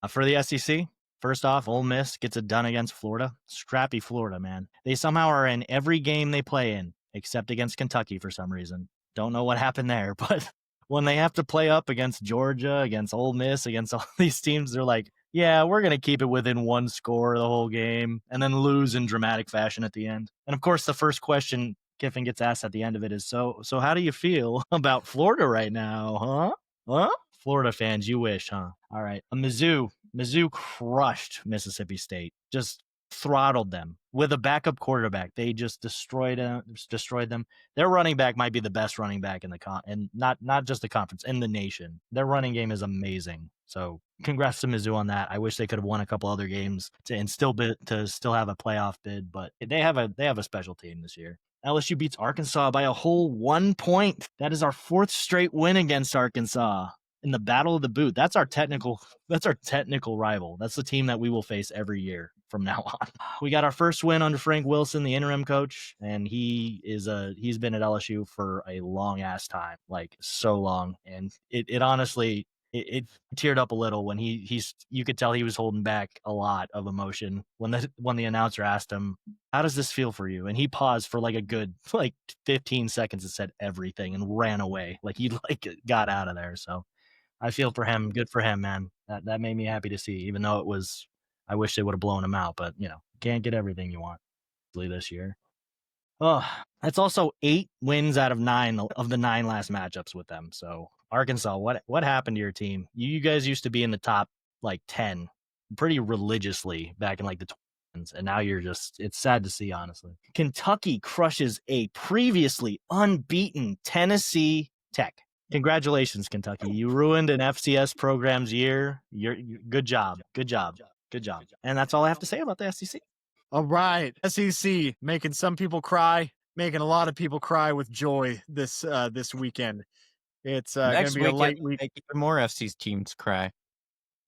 For the SEC, first off, Ole Miss gets it done against Florida. Scrappy Florida, man. They somehow are in every game they play in, except against Kentucky for some reason. Don't know what happened there, but when they have to play up against Georgia, against Ole Miss, against all these teams, they're like, yeah, we're going to keep it within 1 score the whole game, and then lose in dramatic fashion at the end. And of course, the first question Kiffin gets asked at the end of it is, so how do you feel about Florida right now, huh? Florida fans, you wish, huh? All right. Mizzou crushed Mississippi State, just throttled them with a backup quarterback. They just destroyed them. Their running back might be the best running back in the and not just the conference, in the nation. Their running game is amazing. So congrats to Mizzou on that. I wish they could have won a couple other games to still have a playoff bid, but they have a special team this year. LSU beats Arkansas by a whole 1 point. That is our 4th straight win against Arkansas in the Battle of the Boot. That's our technical rival. That's the team that we will face every year from now on. We got our first win under Frank Wilson, the interim coach, and he's been at LSU for a long ass time, like so long. And it honestly, it teared up a little when you could tell he was holding back a lot of emotion when the announcer asked him, "How does this feel for you?" And he paused for like a good 15 seconds and said everything and ran away. Like he got out of there. So I feel for him. Good for him, man. That made me happy to see, even though I wish they would have blown him out, but can't get everything you want this year. Oh, that's also 8 wins out of 9 of the 9 last matchups with them. So Arkansas, what happened to your team? You guys used to be in the top 10 pretty religiously back in the 20s, and now it's sad to see, honestly. Kentucky crushes a previously unbeaten Tennessee Tech. Congratulations, Kentucky. You ruined an FCS program's year. You're good job. Good job. And that's all I have to say about the SEC. All right. SEC making some people cry, making a lot of people cry with joy this weekend. It's going to be a light week. Make even more FCS teams cry.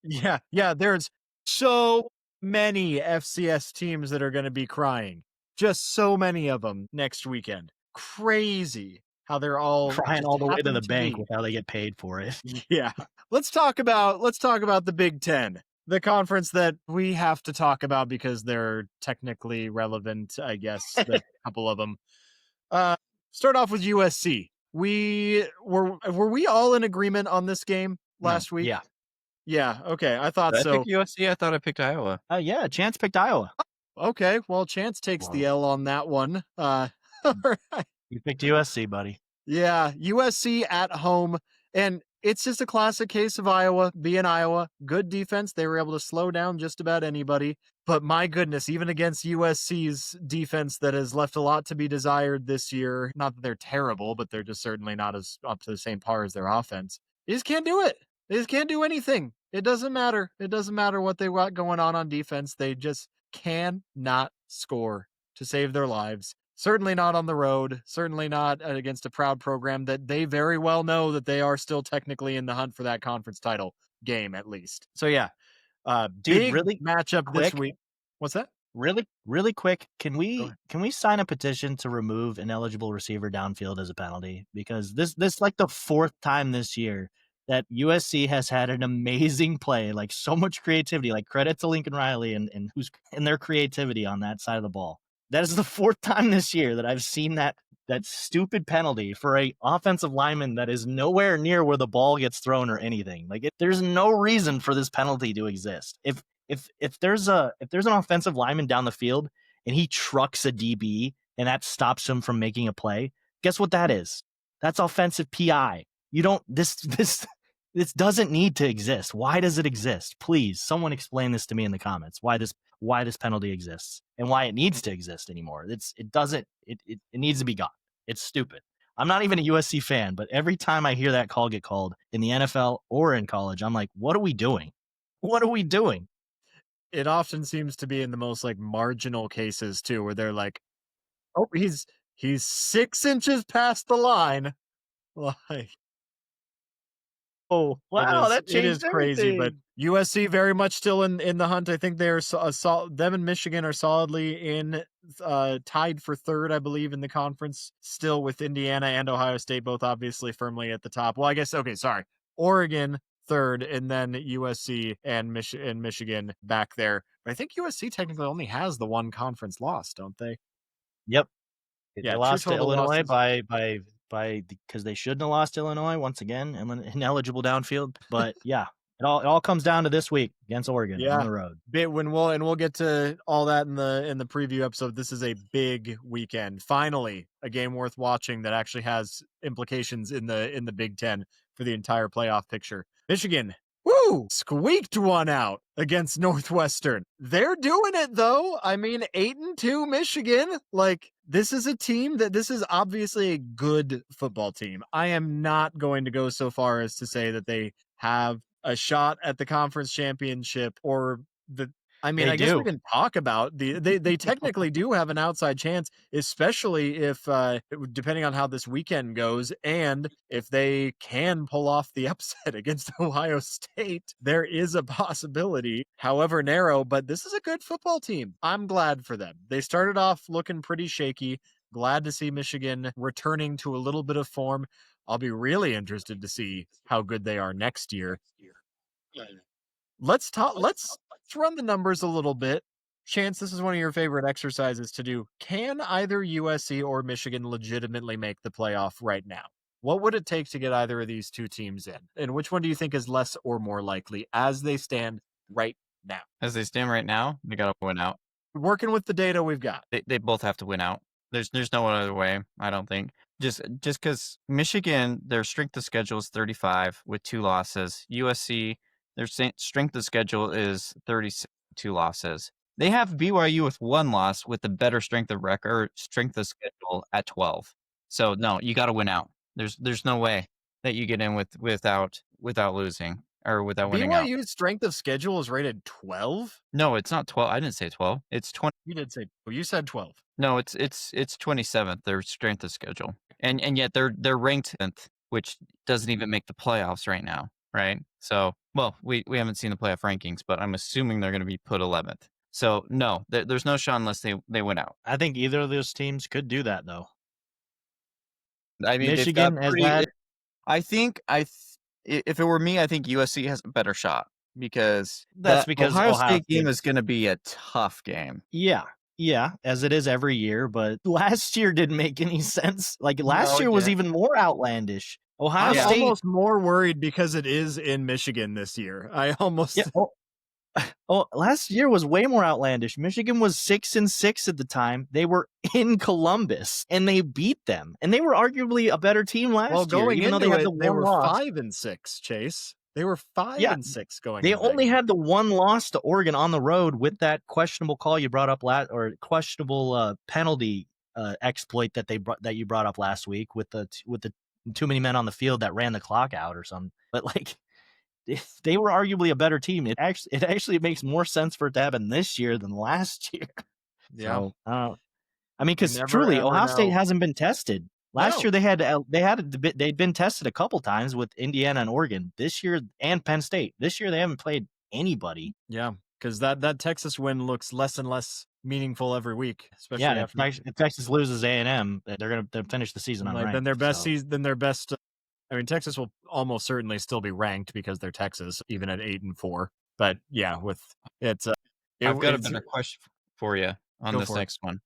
Yeah. There's so many FCS teams that are going to be crying. Just so many of them next weekend. Crazy how they're all crying all the way to the bank with how they get paid for it. Yeah. Let's talk about the Big Ten, the conference that we have to talk about because they're technically relevant, I guess, a couple of them. Start off with USC. Were we all in agreement on this game last week? Yeah. Yeah. Okay. I thought so. I picked USC. I thought I picked Iowa. Yeah. Chance picked Iowa. Okay. Well, Chance takes the L on that one. All right. You picked USC, buddy. Yeah. USC at home. And it's just a classic case of Iowa being Iowa. Good defense. They were able to slow down just about anybody. But my goodness, even against USC's defense that has left a lot to be desired this year, not that they're terrible, but they're just certainly not as up to the same par as their offense. They just can't do it. They just can't do anything. It doesn't matter. It doesn't matter what they got going on defense. They just cannot score to save their lives. Certainly not on the road. Certainly not against a proud program that they very well know that they are still technically in the hunt for that conference title game, at least. So yeah, big really matchup quick, this week. What's that? Really quick. Can we sign a petition to remove an eligible receiver downfield as a penalty? Because this like the 4th time this year that USC has had an amazing play, like so much creativity. Like credit to Lincoln Riley and their creativity on that side of the ball. That is the 4th time this year that I've seen that stupid penalty for a offensive lineman that is nowhere near where the ball gets thrown or anything. There's no reason for this penalty to exist. If there's an offensive lineman down the field and he trucks a DB and that stops him from making a play, guess what that is? That's offensive PI. You don't this doesn't need to exist. Why does it exist? Please, someone explain this to me in the comments. Why this penalty exists and why it needs to exist anymore. It needs to be gone. It's stupid. I'm not even a USC fan, but every time I hear that call get called in the NFL or in college, I'm like, what are we doing? What are we doing? It often seems to be in the most marginal cases too, where they're like, oh, he's 6 inches past the line. Like, oh wow, that changed. It is crazy, but USC very much still in the hunt. I think they're them and Michigan are solidly in tied for 3rd, I believe, in the conference, still with Indiana and Ohio State both obviously firmly at the top. Well, I guess Oregon 3rd, and then USC and Michigan back there. But I think USC technically only has the one conference loss, don't they? Yep. Yeah, they lost to Illinois by because they shouldn't have lost to Illinois once again, ineligible downfield. But yeah, it all comes down to this week against Oregon on the road. We'll get to all that in the preview episode. This is a big weekend. Finally, a game worth watching that actually has implications in the Big Ten for the entire playoff picture. Michigan, squeaked one out against Northwestern. They're doing it though. I mean, 8-2 Michigan. This is a team this is obviously a good football team. I am not going to go so far as to say that they have a shot at the conference championship or I mean, They I guess we do. can talk about they technically do have an outside chance, especially if depending on how this weekend goes, and if they can pull off the upset against Ohio State, there is a possibility, however narrow, but this is a good football team. I'm glad for them. They started off looking pretty shaky. Glad to see Michigan returning to a little bit of form. I'll be really interested to see how good they are next year. Let's run the numbers a little bit. Chance, this is one of your favorite exercises to do. Can either USC or Michigan legitimately make the playoff right now? What would it take to get either of these two teams in? And which one do you think is less or more likely as they stand right now? As they stand right now, they got to win out. Working with the data we've got. They both have to win out. There's no other way, I don't think. Just because Michigan, their strength of schedule is 35 with 2 losses. USC, their strength of schedule is 32 losses. They have BYU with 1 loss with a better strength of schedule at 12. So no, you got to win out. There's no way that you get in without losing or without winning out. BYU's strength of schedule is rated 12? No, it's not 12. I didn't say 12. It's 20. You did say, well, you said 12. No, it's 27th, their strength of schedule. And yet they're ranked 10th, which doesn't even make the playoffs right now, right? So, well, we haven't seen the playoff rankings, but I'm assuming they're going to be put 11th. So, no, there's no shot unless they win out. I think either of those teams could do that, though. I mean, Michigan has had. I think if it were me, I think USC has a better shot because That's because Ohio Ohio State game State- is going to be a tough game. Yeah, as it is every year, but last year didn't make any sense. Like last No, it year was didn't. even more outlandish. Ohio I'm State almost more worried because it is in Michigan this year. I almost Yeah, last year was way more outlandish. Michigan was 6-6 at the time. They were in Columbus and they beat them, and they were arguably a better team last year. going even though into they had it, the they one were loss. 5-6. Chase, they were 5-6 going. They into that only game. had the one loss to Oregon on the road with that questionable call you brought up or questionable penalty exploit that you brought up last week with the too many men on the field that ran the clock out or something. But like, if they were arguably a better team. It actually makes more sense for it to happen this year than last year. Yeah. So, I mean, because never, truly, ever Ohio State know. hasn't been tested. Last No. year they'd been tested a couple times with Indiana and Oregon. This year, and Penn State. This year they haven't played anybody. Yeah, because that Texas win looks less and less meaningful every week. Especially Yeah, after if Texas loses A&M, they're gonna finish the season on then their best season. Then their best. I mean, Texas will almost certainly still be ranked because they're Texas, even at 8-4. But yeah, with it's. I've got a better question for you on Go this for it. next one.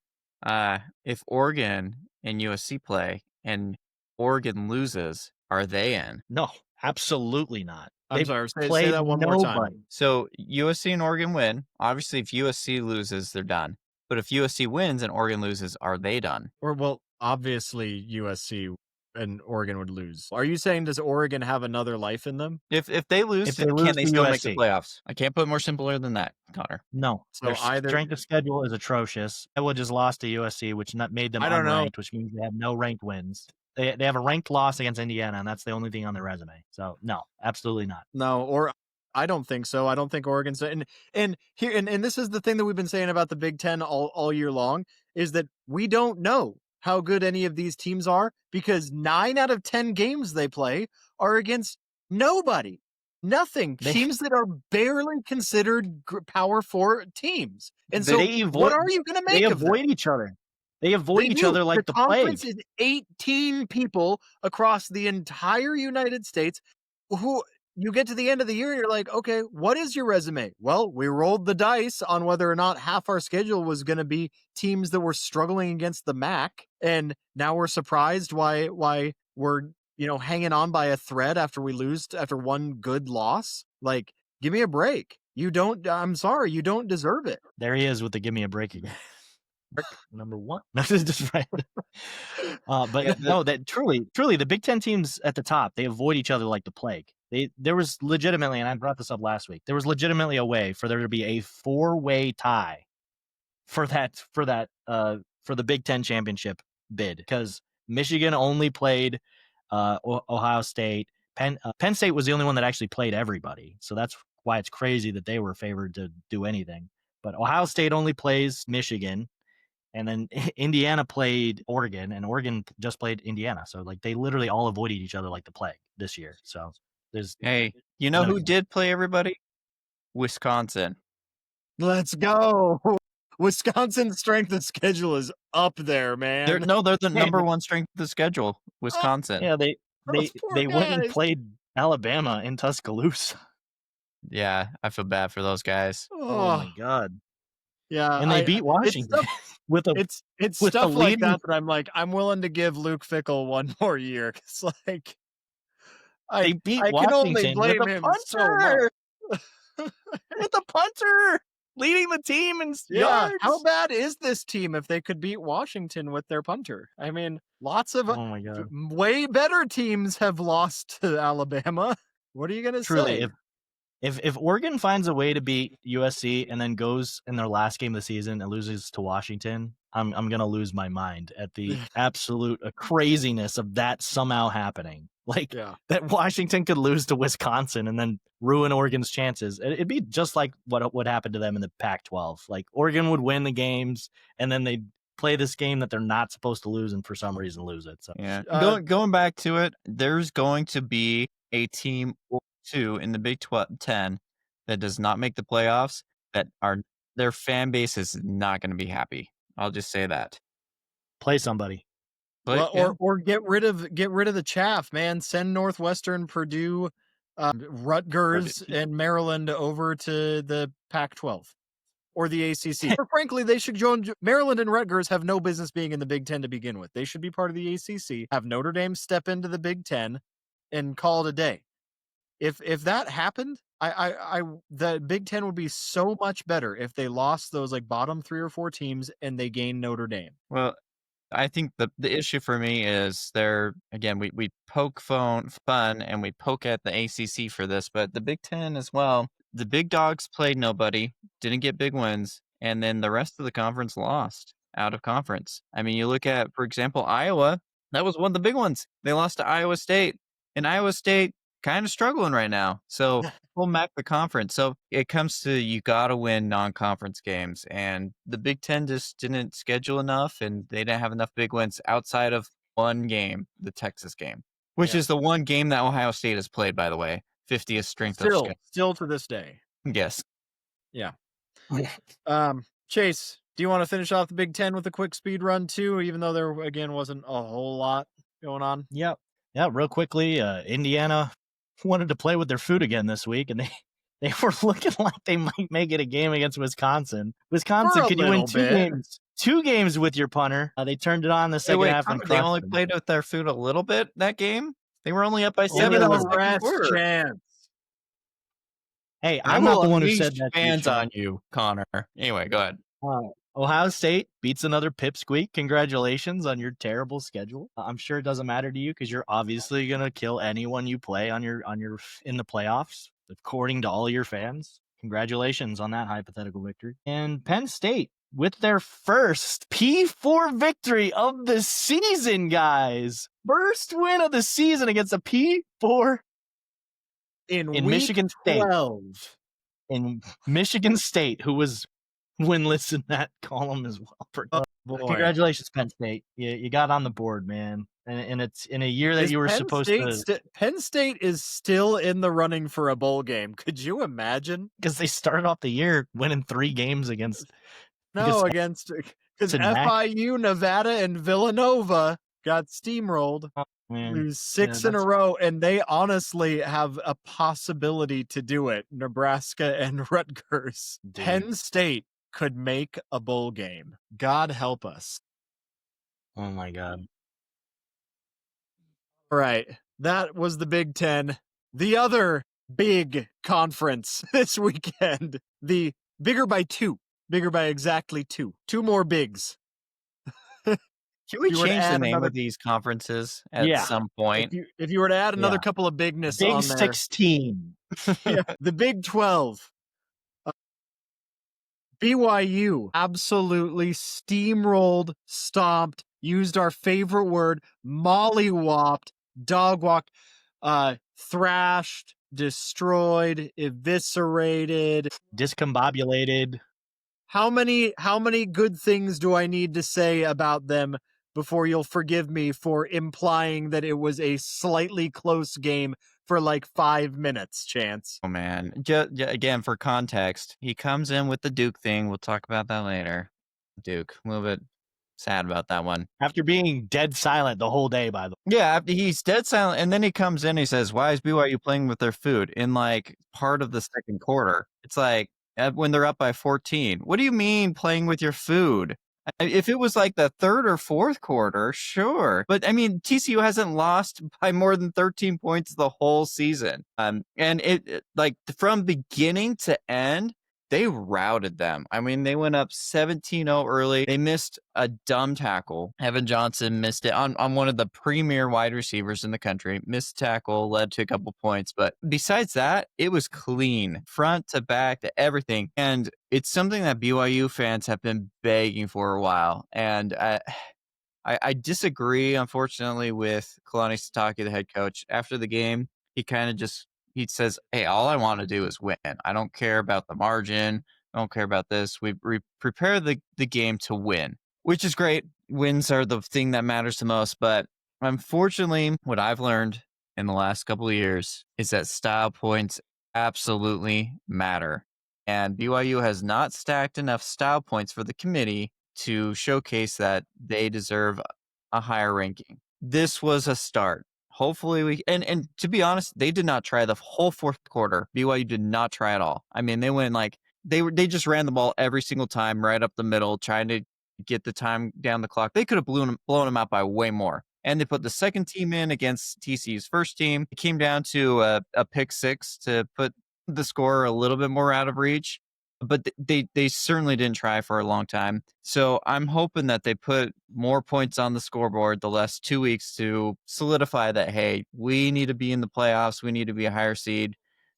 If Oregon and USC play and Oregon loses, are they in? No, absolutely not. I'm They've sorry. Say played that one more time. nobody. So USC and Oregon win. Obviously, if USC loses, they're done. But if USC wins and Oregon loses, are they done? Or well, obviously USC and Oregon would lose. Are you saying does Oregon have another life in them? If they lose, If they lose can they to still make the USC? playoffs? I can't put it more simpler than that, Connor. No. So Their either- strength of schedule is atrocious. Iowa just lost to USC, which made them I don't know. unranked, which means they have no ranked wins. They have a ranked loss against Indiana, and that's the only thing on their resume. So no, absolutely not. No, or I don't think so. I don't think Oregon's and this is the thing that we've been saying about the Big Ten all year long is that we don't know how good any of these teams are because 9 out of 10 games they play are against nobody, nothing, teams that are barely considered Power 4 teams. And so, what are you going to make They of them? avoid each other. They avoid They each do. other like the plague. conference is 18 people across the entire United States who you get to the end of the year and you're like, okay, what is your resume? Well, we rolled the dice on whether or not half our schedule was going to be teams that were struggling against the MAC. And now we're surprised why we're, hanging on by a thread after one good loss. Like, give me a break. I'm sorry, you don't deserve it. There he is with the give me a break again. Number one. That's just right. But no, that truly, the Big Ten teams at the top, they avoid each other like the plague. There was legitimately, and I brought this up last week, there was legitimately a way for there to be a 4-way tie for the Big Ten championship bid because Michigan only played Ohio State. Penn State was the only one that actually played everybody. So that's why it's crazy that they were favored to do anything. But Ohio State only plays Michigan, and then Indiana played Oregon, and Oregon just played Indiana. So like they literally all avoided each other like the plague this year. So there's Hey, you know who did play everybody? Wisconsin. Let's go. Wisconsin's strength of schedule is up there, man. They're the number one strength of the schedule. Wisconsin. Yeah, Those poor they went and guys. played Alabama in Tuscaloosa. Yeah, I feel bad for those guys. Oh my god! Yeah, And they beat Washington with a it's with stuff a like lead. that I'm like, I'm willing to give Luke Fickell one more year because like They beat I can only Washington blame with a him punter. so much. With a punter leading the team in Yeah, yards. how bad is this team if they could beat Washington with their punter? I mean, lots of Oh my god! way better teams have lost to Alabama. What are you gonna Truly, say? if Oregon finds a way to beat USC and then goes in their last game of the season and loses to Washington, I'm gonna lose my mind at the absolute craziness of that somehow happening. Like that Washington could lose to Wisconsin and then ruin Oregon's chances. It'd be just like what happened to them in the Pac-12. Like Oregon would win the games and then they'd play this game that they're not supposed to lose and for some reason lose it. So yeah, going back to it, there's going to be a team or two in the Big 10 that does not make the playoffs that are their fan base is not going to be happy. I'll just say that. Play somebody. But, or get rid of the chaff, man. Send Northwestern, Purdue, Rutgers, and Maryland over to the Pac-12 or the ACC. Or frankly, they should join. Maryland and Rutgers have no business being in the Big Ten to begin with. They should be part of the ACC. Have Notre Dame step into the Big Ten and call it a day. If that happened, the Big Ten would be so much better if they lost those like bottom 3 or 4 teams and they gained Notre Dame. Well, I think the issue for me is we poke fun and we poke at the ACC for this, but the Big Ten as well. The big dogs played nobody, didn't get big wins, and then the rest of the conference lost out of conference. I mean, you look at, for example, Iowa. That was one of the big ones. They lost to Iowa State, and Iowa State kind of struggling right now. So pull back the conference. So it comes to you got to win non-conference games, and the Big Ten just didn't schedule enough, and they didn't have enough big wins outside of one game, the Texas game, which is the one game that Ohio State has played, by the way. 50th strength of schedule. Still to this day. Yes. Yeah. Chase, do you want to finish off the Big Ten with a quick speed run too, even though there again wasn't a whole lot going on? Yeah, real quickly, Indiana wanted to play with their food again this week, and they were looking like they might make it a game against Wisconsin. Wisconsin, could you win 2 games? 2 games with your punter. They turned it on the second half. And they only played with their food a little bit that game. They were only up by 7 in in the the second quarter. Chance. Hey, I'm not the one who said that. Fans on you, Connor. Anyway, go ahead. Ohio State beats another pipsqueak. Congratulations on your terrible schedule. I'm sure it doesn't matter to you because you're obviously gonna kill anyone you play on your in the playoffs, according to all your fans. Congratulations on that hypothetical victory. And Penn State with their first P4 victory of the season, guys. First win of the season against a P4 in Michigan State. 12. In Michigan State, who was winless in that column as well. Congratulations, Penn State. You got on the board, man. And it's in a year that you were supposed to. Penn State is still in the running for a bowl game. Could you imagine? Because they started off the year winning 3 games against. Because FIU, Nevada, and Villanova got steamrolled. Lose 6 in a row, and they honestly have a possibility to do it. Nebraska and Rutgers. Dude. Penn State could make a bowl game. God help us. Oh my God. All right. That was the Big Ten. The other big conference this weekend. The bigger by 2. Bigger by exactly 2. 2 more bigs. Can we change the name of these conferences at some point? If you were to add another couple of bigness Big on there. 16. The Big 12. BYU absolutely steamrolled, stomped, used our favorite word, mollywopped, dogwalked, thrashed, destroyed, eviscerated, discombobulated. How many good things do I need to say about them before you'll forgive me for implying that it was a slightly close game for like 5 minutes, Chance? Oh man, again for context, he comes in with the Duke thing. We'll talk about that later. Duke, a little bit sad about that one. After being dead silent the whole day, by the way. Yeah, after he's dead silent, and then he comes in. And he says, "Why is BYU playing with their food?" In like part of the second quarter, it's like when they're up by 14. What do you mean playing with your food? If it was like the third or fourth quarter, sure. But I mean, TCU hasn't lost by more than 13 points the whole season. And like from beginning to end, they routed them. I mean, they went up 17-0 early. They missed a dumb tackle. Evan Johnson missed it on one of the premier wide receivers in the country. Missed tackle, led to a couple points. But besides that, it was clean, front to back to everything. And it's something that BYU fans have been begging for a while. And I disagree, unfortunately, with Kalani Sitake, the head coach. After the game, he says, "Hey, all I want to do is win. I don't care about the margin. I don't care about this. We prepare the game to win," which is great. Wins are the thing that matters the most. But unfortunately, what I've learned in the last couple of years is that style points absolutely matter. And BYU has not stacked enough style points for the committee to showcase that they deserve a higher ranking. This was a start. Hopefully we and to be honest, they did not try the whole fourth quarter. BYU did not try at all. I mean, they went like they just ran the ball every single time right up the middle, trying to get the time down the clock. They could have blown them out by way more. And they put the second team in against TCU's first team. It came down to a pick six to put the score a little bit more out of reach. But they certainly didn't try for a long time. So I'm hoping that they put more points on the scoreboard the last 2 weeks to solidify that, hey, we need to be in the playoffs. We need to be a higher seed.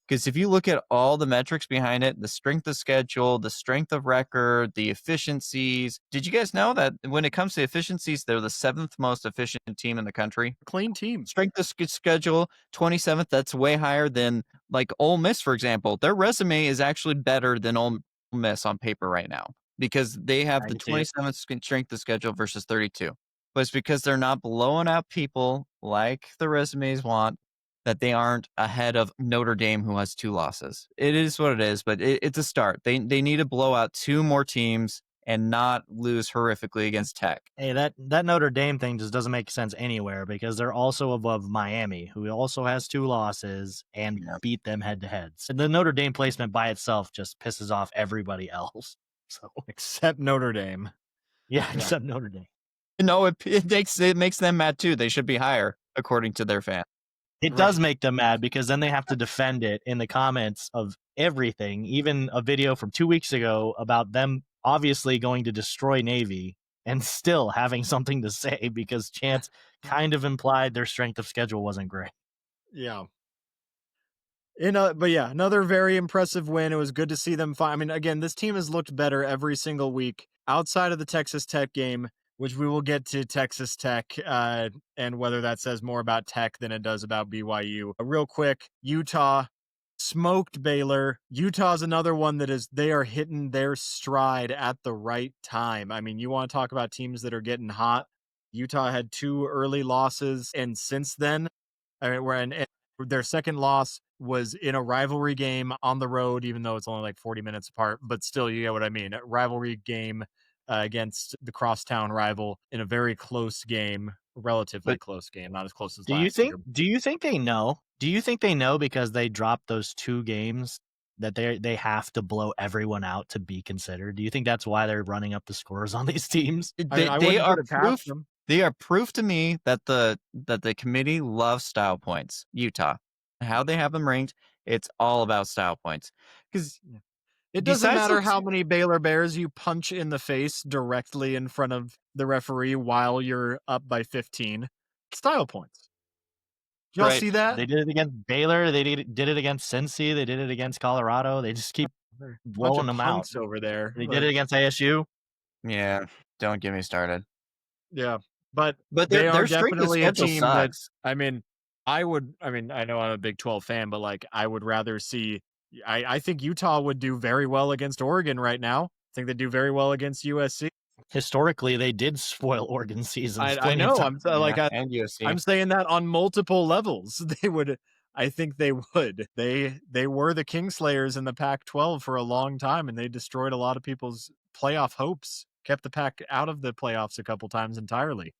Because if you look at all the metrics behind it, the strength of schedule, the strength of record, the efficiencies. Did you guys know that when it comes to efficiencies, they're the 7th most efficient team in the country? Clean team. Strength of schedule, 27th. That's way higher than like Ole Miss, for example. Their resume is actually better than Ole Miss on paper right now because they have the 27th strength of schedule versus 32. But it's because they're not blowing out people like the resumes want that they aren't ahead of Notre Dame, who has 2 losses. It is what it is, but it's a start. They need to blow out 2 more teams and not lose horrifically against Tech. Hey, that Notre Dame thing just doesn't make sense anywhere because they're also above Miami, who also has 2 losses and beat them head to head. So the Notre Dame placement by itself just pisses off everybody else. So except Notre Dame. Yeah, except Notre Dame. No, it makes them mad too. They should be higher according to their fans. It does make them mad because then they have to defend it in the comments of everything, even a video from 2 weeks ago about them obviously going to destroy Navy and still having something to say because Chance kind of implied their strength of schedule wasn't great. Yeah. But yeah, another very impressive win. It was good to see them I mean, again, this team has looked better every single week outside of the Texas Tech game, which we will get to Texas Tech and whether that says more about Tech than it does about BYU. Real quick, Utah smoked Baylor. Utah's another one that they are hitting their stride at the right time. I mean, you want to talk about teams that are getting hot. Utah had 2 early losses, and since then, I mean, their second loss was in a rivalry game on the road, even though it's only like 40 minutes apart, but still, you get what I mean. A rivalry game against the crosstown rival in a very close game, relatively close game, not as close as last year. Do you think they know? Do you think they know because they dropped those 2 games that they have to blow everyone out to be considered? Do you think that's why they're running up the scores on these teams? They are proof. They are proof to me that the committee loves style points. Utah, how they have them ranked, it's all about style points because. It doesn't matter how many Baylor Bears you punch in the face directly in front of the referee while you're up by 15. Style points. Y'all see that? They did it against Baylor. They did it against Cincy. They did it against Colorado. They just keep blowing them out over there. They did it against ASU. Yeah, don't get me started. Yeah, but they are definitely a team sucks. that, I mean, I know I'm a Big 12 fan, but like I would rather see. I think Utah would do very well against Oregon right now. I think they do very well against USC. Historically, they did spoil Oregon's seasons. I plenty of know. times. and USC. I'm saying that on multiple levels. They would. I think they would. They were the Kingslayers in the Pac-12 for a long time, and they destroyed a lot of people's playoff hopes. Kept the Pac out of the playoffs a couple times entirely.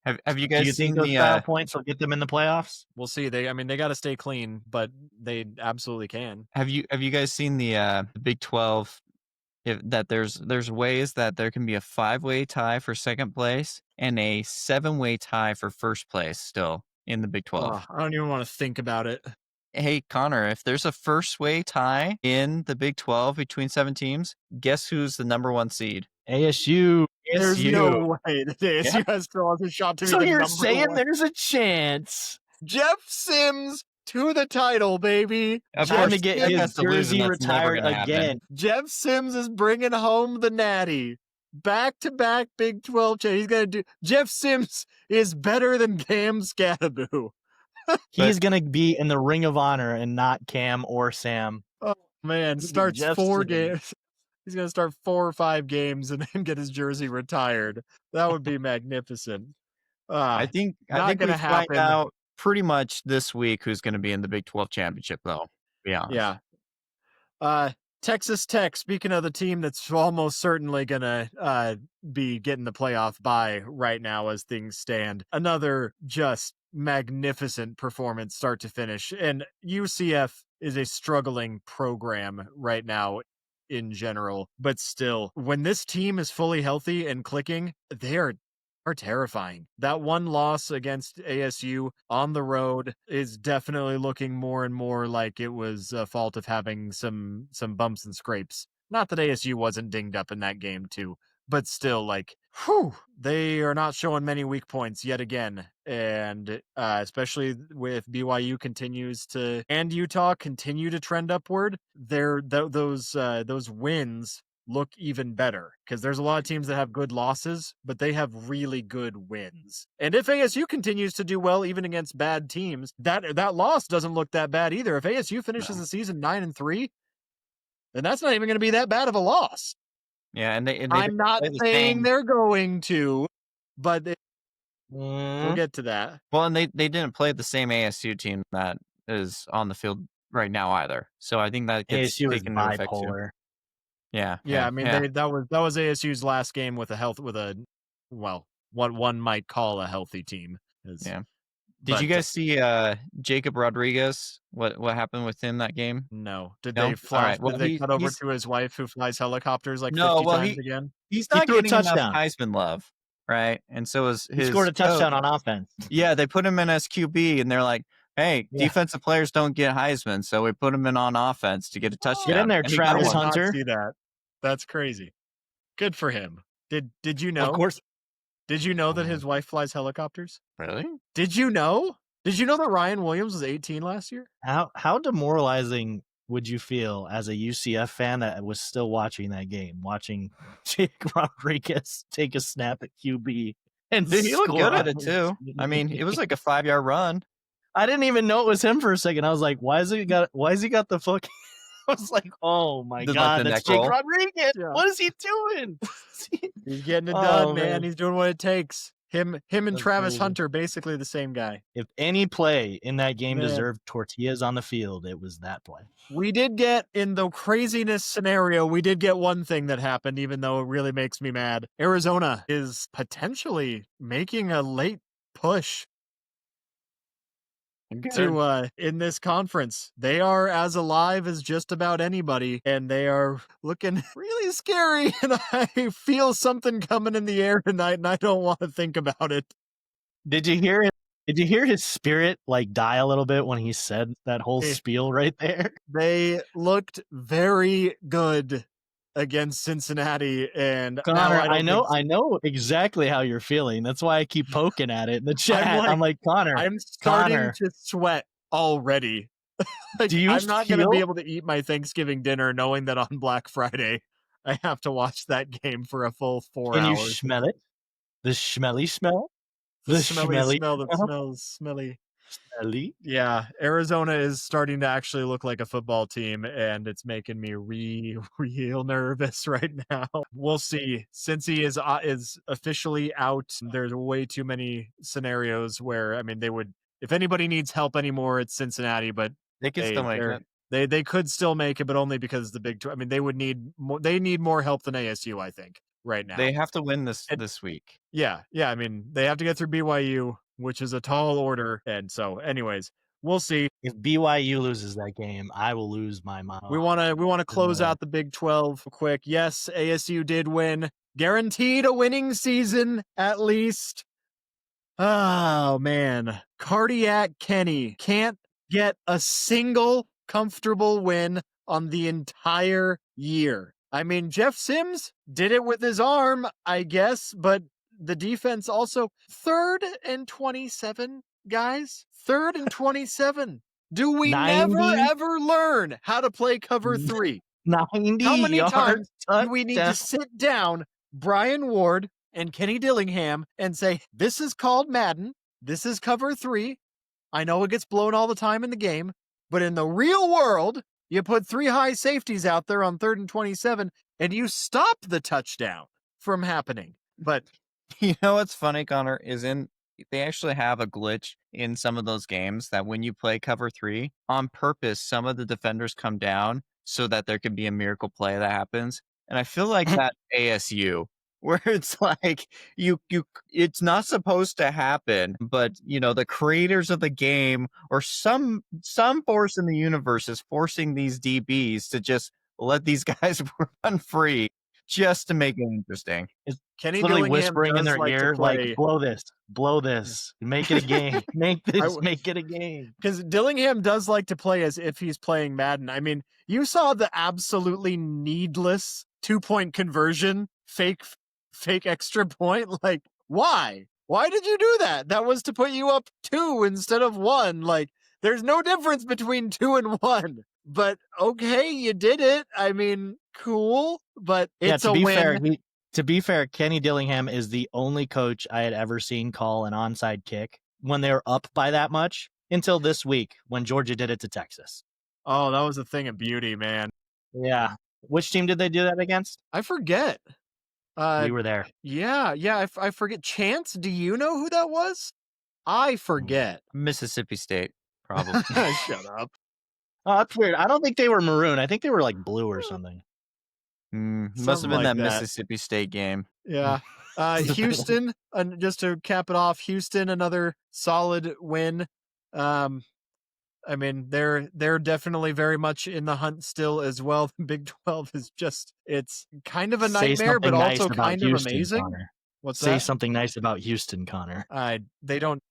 Have you Do guys you seen think those the style points will get them in the playoffs? We'll see. They got to stay clean, but they absolutely can. have you guys seen the Big 12 that there's ways that there can be a 5-way tie for second place and a 7-way tie for first place still in the Big 12. I don't even want to think about it. Hey, Connor, if there's a first-way tie in the Big 12 between 7 teams, guess who's the number 1 seed? ASU. There's no way that ASU has a shot to be So the you're number saying 1. there's a chance? Jeff Sims to the title, baby. Time to get Jeff his has to lose, and jersey that's never retired gonna happen. again. Jeff Sims is bringing home the natty. Back-to-back Big 12 champ. He's gonna do. Jeff Sims is better than Cam Scattaboo. He's going to be in the Ring of Honor and not Cam or Sam. Oh man, starts Jeff 4 Sims. games. He's gonna start 4 or 5 games and then get his jersey retired. That would be magnificent. I think not gonna we find happen. out pretty much this week who's going to be in the Big 12 championship, though. To be honest. Yeah. Texas Tech, speaking of the team that's almost certainly going to be getting the playoff bye right now as things stand. Another just magnificent performance start to finish. And UCF is a struggling program right now in general. But still, when this team is fully healthy and clicking, they are terrifying. That one loss against ASU on the road is definitely looking more and more like it was a fault of having some bumps and scrapes. Not that ASU wasn't dinged up in that game too, but still, like, they are not showing many weak points yet again. And especially with BYU continues to, and Utah continue to trend upward, those wins look even better because there's a lot of teams that have good losses, but they have really good wins. And if ASU continues to do well even against bad teams, that loss doesn't look that bad either. If ASU finishes the season 9-3, then that's not even going to be that bad of a loss. Yeah, and I'm not saying they're going to, but we'll get to that. Well, and they didn't play the same ASU team that is on the field right now either. So I think that gets ASU is taken into effect too. bipolar. Yeah. I mean, that was ASU's last game with what one might call a healthy team. Yeah. Did you guys see Jacob Rodriguez? What happened with him that game? No. Did No? they fly? All right. Well, did they cut over to his wife who flies helicopters like 50 times again? He's He not threw a getting enough touchdown. Heisman love, right? And so is He scored a touchdown on offense. Yeah, they put him in as QB, and they're like, "Hey, defensive players don't get Heisman, so we put him in on offense to get a touchdown." Get in there, And he Travis got one. Hunter. I did not see that. That's crazy. Good for him. Did you know? Of course. Did you know that his wife flies helicopters? Really? Did you know? Did you know that Ryan Williams was 18 last year? How demoralizing would you feel as a UCF fan that was still watching that game, watching Jake Rodriguez take a snap at QB and Dude, he looked score good on at it too. I mean, it was like a 5-yard run. I didn't even know it was him for a second. I was like, why has he got the fuck? I was like, oh my God, that's Jake Rodriguez. Yeah. What is he doing? He's getting it done, man. man. He's doing what it takes. Him and That's Travis crazy. Hunter, basically the same guy. If any play in that game Man. deserved tortillas on the field, it was that play. We did get, in the craziness scenario, we did get one thing that happened, even though it really makes me mad. Arizona is potentially making a late push to in this conference. They are as alive as just about anybody, and they are looking really scary, and I feel something coming in the air tonight, and I don't want to think about it. Did you hear his spirit like die a little bit when he said that whole spiel right there? They looked very good against Cincinnati, and Connor, I know exactly how you're feeling. That's why I keep poking at it in the chat. I'm like, Connor, I'm starting Connor. to sweat already. Like, Do you I'm not going to feel- be able to eat my Thanksgiving dinner knowing that on Black Friday I have to watch that game for a full 4 Can hours. you smell it? The smelly smell? The smelly smell that smells smelly. Elite. Yeah, Arizona is starting to actually look like a football team, and it's making me real nervous right now. We'll see. Since he is officially out, there's way too many scenarios where, I mean, they would, if anybody needs help anymore, it's Cincinnati, but They can still make it. they could still make it, but only because the Big 12. I mean, they would need more. They need more help than ASU, I think, right now. They have to win this And- this week. Yeah. I mean, they have to get through BYU, which is a tall order. And so, anyways, we'll see. If BYU loses that game, I will lose my mind. We want to close out the Big 12 quick. Yes, ASU did win. Guaranteed a winning season, at least. Oh, man. Cardiac Kenny can't get a single comfortable win on the entire year. I mean, Jeff Sims did it with his arm, I guess, but the defense also 3rd and 27, guys. 3rd and 27. Do we 90? never ever learn how to play cover 3? 90 How many times do we need to touchdown. sit down Brian Ward and Kenny Dillingham and say, this is called Madden, this is cover 3. I know it gets blown all the time in the game, but in the real world, you put 3 high safeties out there on 3rd and 27 and you stop the touchdown from happening. But You know what's funny, Connor, is they actually have a glitch in some of those games that when you play cover 3, on purpose, some of the defenders come down so that there can be a miracle play that happens. And I feel like that ASU, where it's like it's not supposed to happen, but the creators of the game or some force in the universe is forcing these DBs to just let these guys run free just to make it interesting. It's Kenny literally Dillingham whispering in does their like to ear, play- like, blow this, make it a game, make it a game. Because Dillingham does like to play as if he's playing Madden. I mean, you saw the absolutely needless 2-point conversion, fake extra point. Like, why? Why did you do that? That was to put you up 2 instead of 1. Like, there's no difference between 2 and 1. But okay, you did it. I mean, cool. But it's to a be win. fair, to be fair, Kenny Dillingham is the only coach I had ever seen call an onside kick when they were up by that much until this week when Georgia did it to Texas. Oh, that was a thing of beauty, man. Yeah. Which team did they do that against? I forget. We were there. Yeah. I forget. Chance, do you know who that was? I forget. Mississippi State, probably. Shut up. Oh, that's weird. I don't think they were maroon. I think they were like blue or something. Must have Something been like that that. Mississippi State game. Yeah. Houston, and just to cap it off, Houston, another solid win. I mean, they're definitely very much in the hunt still as well. The Big 12 is just, it's kind of a Say nightmare, but something nice also about kind Houston, of amazing. Connor. What's Say that? something nice about Houston, Connor. They don't.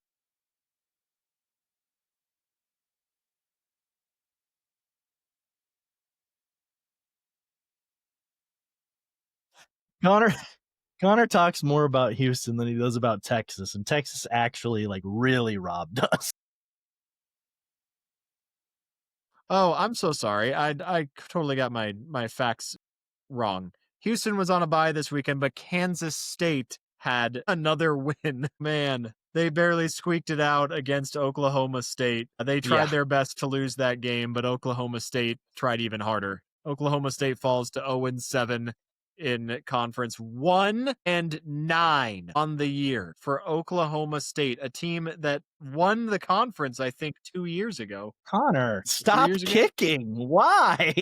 Connor talks more about Houston than he does about Texas, and Texas actually like really robbed us. Oh, I'm so sorry. I totally got my facts wrong. Houston was on a bye this weekend, but Kansas State had another win. Man, they barely squeaked it out against Oklahoma State. They tried their best to lose that game, but Oklahoma State tried even harder. Oklahoma State falls to 0-7 in conference, 1-9 on the year for Oklahoma State, a team that won the conference, I think, 2 years ago. Connor, stop years ago? kicking. Why?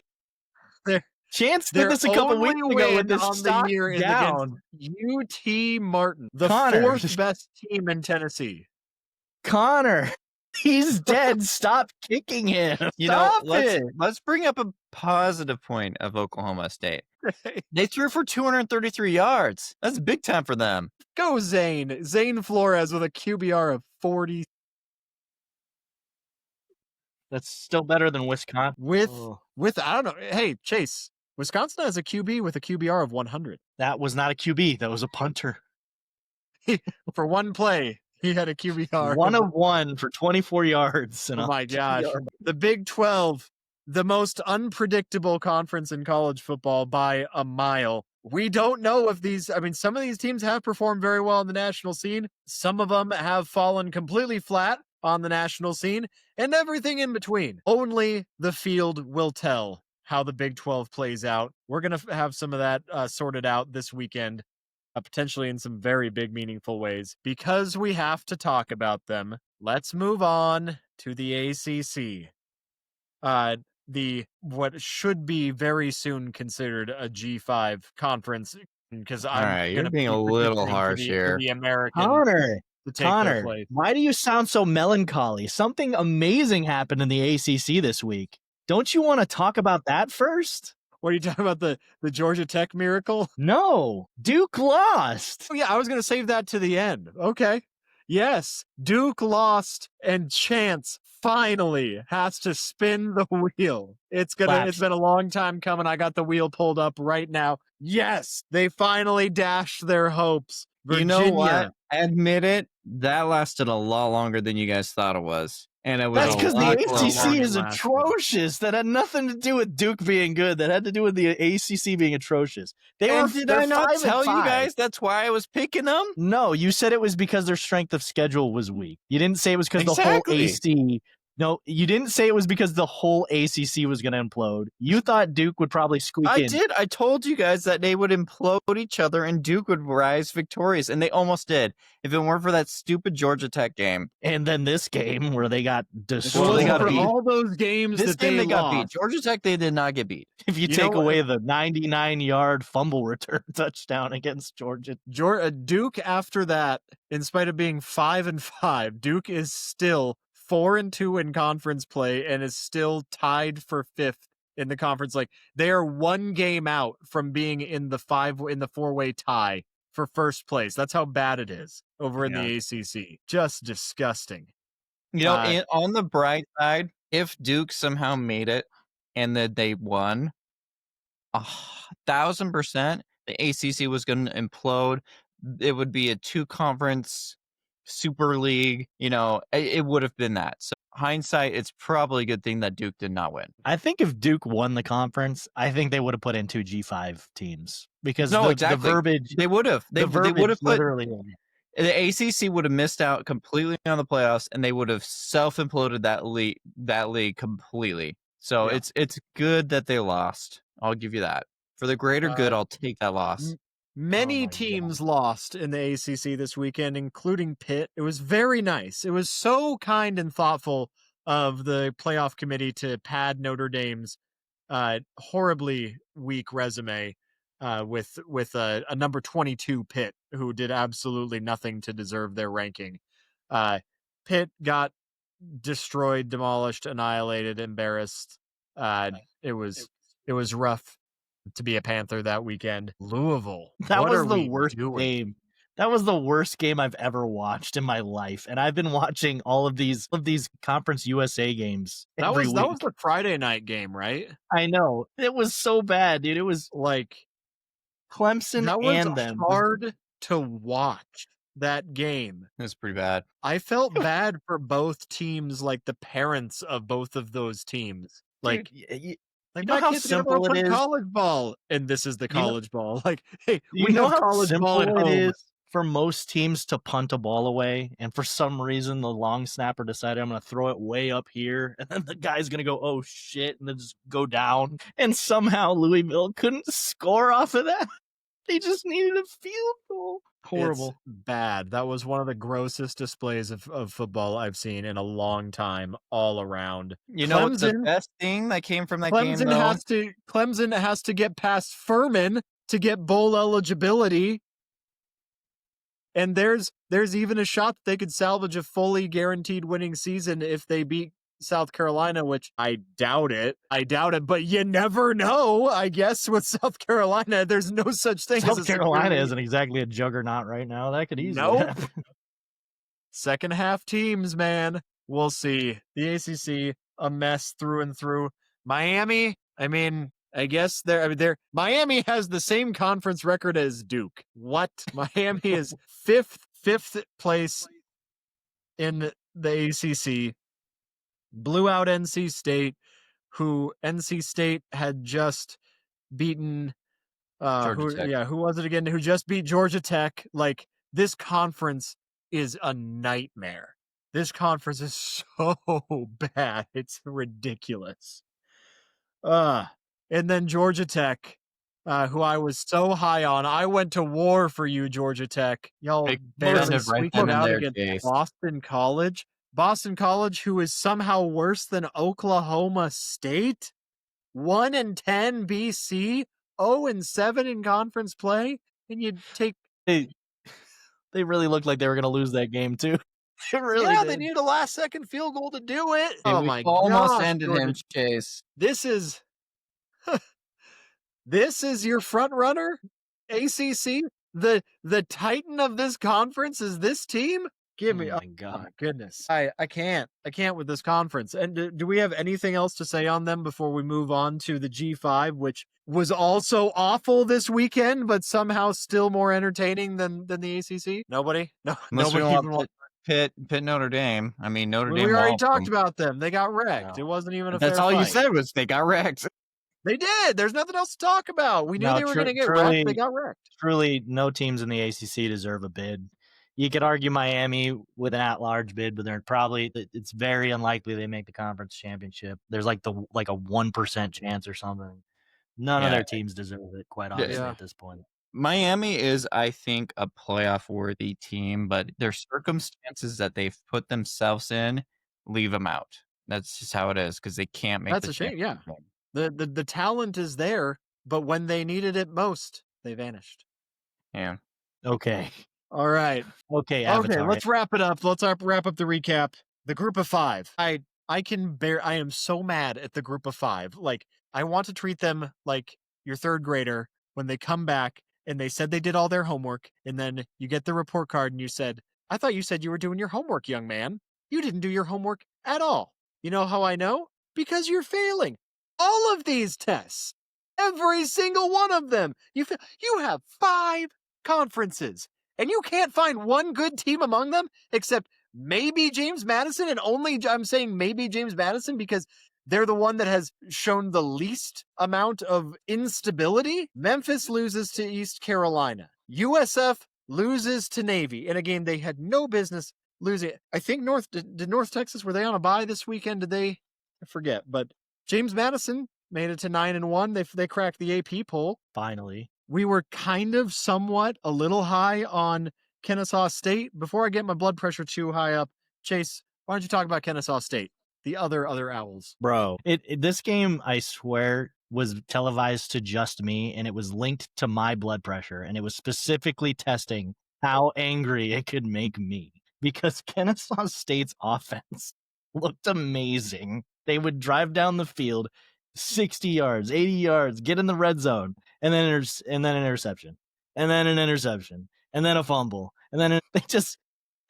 Their- Chance did this a couple only weeks ago win with this on the stock year is down. against UT Martin, the Connor. 4th best team in Tennessee. Connor, he's dead. Stop kicking him. Stop it. Let's bring up a positive point of Oklahoma State. They threw for 233 yards. That's big time for them. Go Zane. Zane Flores with a QBR of 40 That's still better than Wisconsin. with I don't know. Hey, Chase, Wisconsin has a QB with a QBR of 100. That was not a QB. That was a punter. For one play, he had a QBR. 1 of 1 for 24 yards. And Oh my gosh. The Big 12, the most unpredictable conference in college football by a mile. We don't know if some of these teams have performed very well on the national scene. Some of them have fallen completely flat. on the national scene, and everything in between. Only the field will tell how the Big 12 plays out. We're going to have some of that sorted out this weekend, potentially in some very big, meaningful ways. Because we have to talk about them, let's move on to the ACC. The what should be very soon considered a G5 conference, because All I'm right, going you're to being be a little predicting harsh for here. the Americans to take their Connor, place. why do you sound so melancholy? Something amazing happened in the ACC this week. Don't you want to talk about that first? What are you talking about, the Georgia Tech miracle? No, Duke lost. Oh, yeah, I was going to save that to the end. Okay. Yes, Duke lost, and Chance finally has to spin the wheel. It's been a long time coming. I got the wheel pulled up right now. Yes, they finally dashed their hopes. Virginia. You know what? Admit it, that lasted a lot longer than you guys thought it was. And it was That's because the ACC is lasted. atrocious. That had nothing to do with Duke being good. That had to do with the ACC being atrocious. Did I not tell you guys that's why I was picking them? No, you said it was because their strength of schedule was weak. You didn't say it was because the whole AC. No, you didn't say it was because the whole ACC was going to implode. You thought Duke would probably squeak in. I did. I told you guys that they would implode each other and Duke would rise victorious, and they almost did. If it weren't for that stupid Georgia Tech game. And then this game where they got destroyed. Well, they got for beat. all those games This that game they got lost. beat. Georgia Tech, they did not get beat. If you take away the 99-yard fumble return touchdown against Georgia. Duke, after that, in spite of being 5-5, Duke is still 4-2 in conference play and is still tied for 5th in the conference. Like, they are one game out from being in the 4-way tie for first place. That's how bad it is over in the ACC. Just disgusting. You know, on the bright side, if Duke somehow made it and that they won, 1,000%, the ACC was going to implode. It would be a 2-conference Super League. You know, it would have been that. So hindsight, it's probably a good thing that Duke did not win. I think if Duke won the conference, I think they would have put in 2 G5 teams because the verbiage they would have. They would have put literally. The ACC would have missed out completely on the playoffs, and they would have self-imploded that league completely. So it's good that they lost. I'll give you that. For the greater good, I'll take that loss. Many teams lost in the ACC this weekend, including Pitt. It was very nice. It was so kind and thoughtful of the playoff committee to pad Notre Dame's horribly weak resume with a number 22 Pitt, who did absolutely nothing to deserve their ranking. Pitt got destroyed, demolished, annihilated, embarrassed. It was rough to be a Panther that weekend. Louisville. That was the worst game. That was the worst game I've ever watched in my life. And I've been watching all of these Conference USA games every week. That was the Friday night game, right? I know. It was so bad, dude. It was like Clemson and them. Hard to watch that game. It was pretty bad. I felt bad for both teams, like the parents of both of those teams. Like, dude, like, you know how simple it is? College ball, and this is the college ball. Like, hey, you know how simple it is for most teams to punt a ball away, and for some reason the long snapper decided I'm going to throw it way up here, and then the guy's going to go, oh shit, and then just go down. And somehow Louisville couldn't score off of that. They just needed a field goal. Horrible. It's bad. That was one of the grossest displays of football I've seen in a long time, all around. You know what's the best thing that came from that game, though? Clemson has to get past Furman to get bowl eligibility. And there's even a shot that they could salvage a fully guaranteed winning season if they beat South Carolina, which I doubt it, but you never know. I guess with South Carolina, there's no such thing. South Carolina isn't exactly a juggernaut right now. That could easily happen. Second half teams, man. We'll see. The ACC, a mess through and through. Miami, I mean, I guess Miami has the same conference record as Duke. What? Miami is fifth place in the ACC. Blew out NC State, who NC State had just beaten. Who was it again? Who just beat Georgia Tech? Like, this conference is a nightmare. This conference is so bad. It's ridiculous. And then Georgia Tech, who I was so high on. I went to war for you, Georgia Tech. Y'all They barely landed right squeaked then and out there, against Chase. Boston College. Boston College, who is somehow worse than Oklahoma State. 1-10 BC, 0-7 in conference play, and you take. They really looked like they were going to lose that game too. They really Yeah, did. they needed a last-second field goal to do it. Hey, Oh we my almost gosh, ended Georgia. him, Chase. This is this is your front runner, ACC. The titan of this conference is this team. Give me, Oh my oh God. my goodness, I can't with this conference. And do we have anything else to say on them before we move on to the G5, which was also awful this weekend, but somehow still more entertaining than the ACC? Nobody, no, Unless we nobody even. want Pitt Notre Dame. I mean, Notre We Dame. already walloped talked them. about them. They got wrecked. No. It wasn't even a That's fair all you fight. said was they got wrecked. They did. There's nothing else to talk about. We knew No, they were going to get truly- wrecked. They got wrecked. Truly, no teams in the ACC deserve a bid. You could argue Miami with an at-large bid, but it's very unlikely they make the conference championship. There's like a 1% chance or something. None of Yeah. their teams deserve it, quite honestly, Yeah. at this point. Miami is, I think, a playoff-worthy team, but their circumstances that they've put themselves in leave them out. That's just how it is because they can't make. That's a shame. Yeah, the talent is there, but when they needed it most, they vanished. Yeah. Okay. All right. Okay, Okay, Avatar. let's wrap it up. Let's wrap up the recap. The group of five. I am so mad at the group of five. Like, I want to treat them like your third grader when they come back and they said they did all their homework, and then you get the report card and you said, I thought you said you were doing your homework, young man. You didn't do your homework at all. You know how I know? Because you're failing all of these tests. Every single one of them. You have 5 conferences, and you can't find one good team among them except maybe James Madison, and only I'm saying maybe James Madison because they're the one that has shown the least amount of instability. Memphis loses to East Carolina. USF loses to Navy in a game they had no business losing. I think did North Texas, were they on a bye this weekend? Did they? I forget. But James Madison made it to 9-1. They cracked the AP poll. Finally. We were kind of somewhat a little high on Kennesaw State. Before I get my blood pressure too high up, Chase, why don't you talk about Kennesaw State? The other Owls. Bro, this game, I swear, was televised to just me, and it was linked to my blood pressure, and it was specifically testing how angry it could make me. Because Kennesaw State's offense looked amazing. They would drive down the field 60 yards, 80 yards, get in the red zone, and then an interception, and then an interception, and then a fumble, and then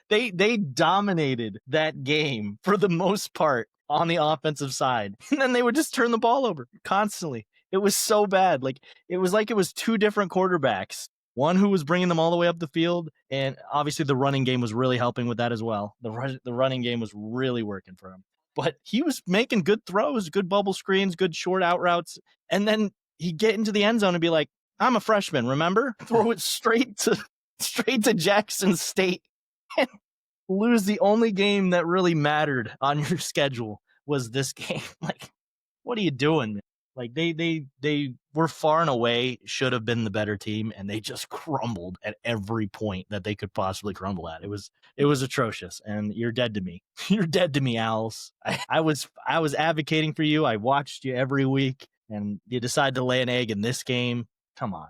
they dominated that game for the most part on the offensive side. And then they would just turn the ball over constantly. It was so bad. It was 2 different quarterbacks. One who was bringing them all the way up the field, and obviously the running game was really helping with that as well. The running game was really working for him. But he was making good throws, good bubble screens, good short out routes. And then he'd get into the end zone and be like, I'm a freshman, remember? Throw it straight to Jackson State and lose the only game that really mattered on your schedule was this game. What are you doing? They were far and away should have been the better team, and they just crumbled at every point that they could possibly crumble at. It was atrocious, and you're dead to me. You're dead to me, Owls. I was advocating for you. I watched you every week, and you decide to lay an egg in this game. Come on,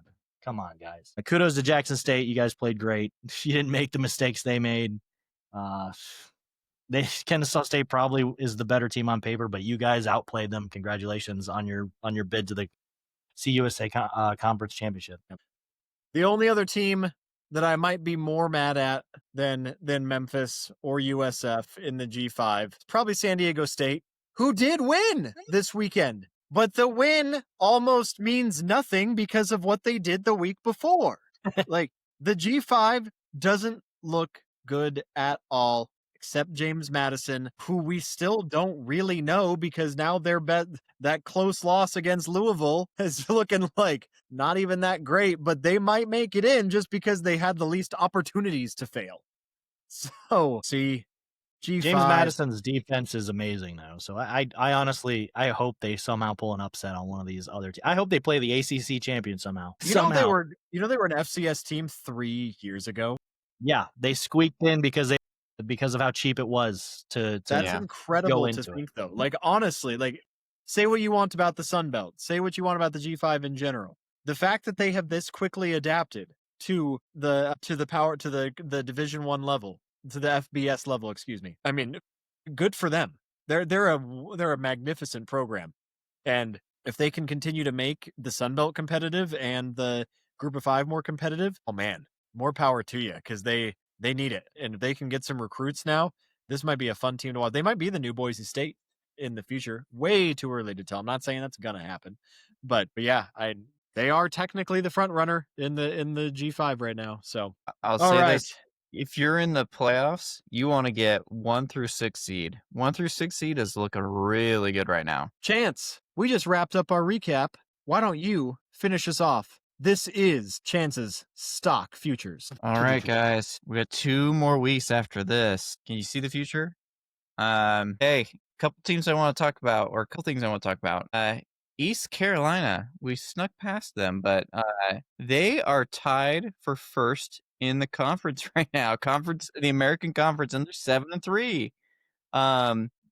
guys. Kudos to Jackson State. You guys played great. You didn't make the mistakes they made. Kennesaw State probably is the better team on paper, but you guys outplayed them. Congratulations on your bid to the CUSA Conference Championship. The only other team that I might be more mad at than Memphis or USF in the G5 is probably San Diego State, who did win this weekend. But the win almost means nothing because of what they did the week before. The G5 doesn't look good at all, except James Madison, who we still don't really know because now that close loss against Louisville is looking like not even that great, but they might make it in just because they had the least opportunities to fail. So, see, G5. James Madison's defense is amazing now. So I honestly, I hope they somehow pull an upset on one of these other teams. I hope they play the ACC champion somehow. They were an FCS team 3 years ago. Yeah, they squeaked in because of how cheap it was to That's incredible to into think, though. Like, honestly, like, say what you want about the Sun Belt, say what you want about the G5 in general. The fact that they have this quickly adapted to the Division 1 level, to the FBS level, excuse me. I mean, good for them. They're a magnificent program. And if they can continue to make the Sun Belt competitive and the Group of 5 more competitive, oh man, more power to you, because they need it. And if they can get some recruits now, this might be a fun team to watch. They might be the new Boise State in the future. Way too early to tell. I'm not saying that's gonna happen, but yeah, they are technically the front runner in the G5 right now. So I'll say this: if you're in the playoffs, you want to get 1 through 6 seed. 1 through 6 seed is looking really good right now. Chance, we just wrapped up our recap. Why don't you finish us off? This is Chance's Stock Futures. All right, guys. We got 2 more weeks after this. Can you see the future? Hey, couple teams I want to talk about, or a couple things I want to talk about. East Carolina, we snuck past them, but they are tied for first in the conference right now. The American Conference, and they're 7-3.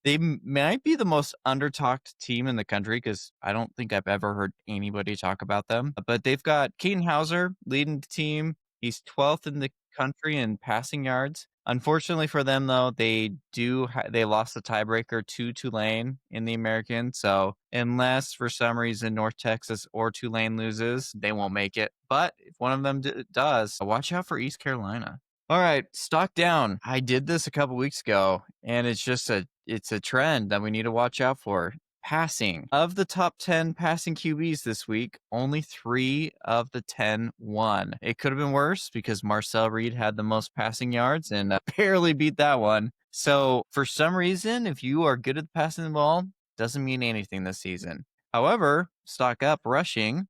They might be the most undertalked team in the country, because I don't think I've ever heard anybody talk about them. But they've got Keaton Hauser leading the team. He's 12th in the country in passing yards. Unfortunately for them, though, they lost the tiebreaker to Tulane in the American. So unless for some reason North Texas or Tulane loses, they won't make it. But if one of them does, watch out for East Carolina. All right, stock down. I did this a couple weeks ago, and it's a trend that we need to watch out for. Passing. Of the top 10 passing QBs this week, only 3 of the 10 won. It could have been worse, because Marcel Reed had the most passing yards and barely beat that one. So for some reason, if you are good at passing the ball, doesn't mean anything this season. However, stock up rushing.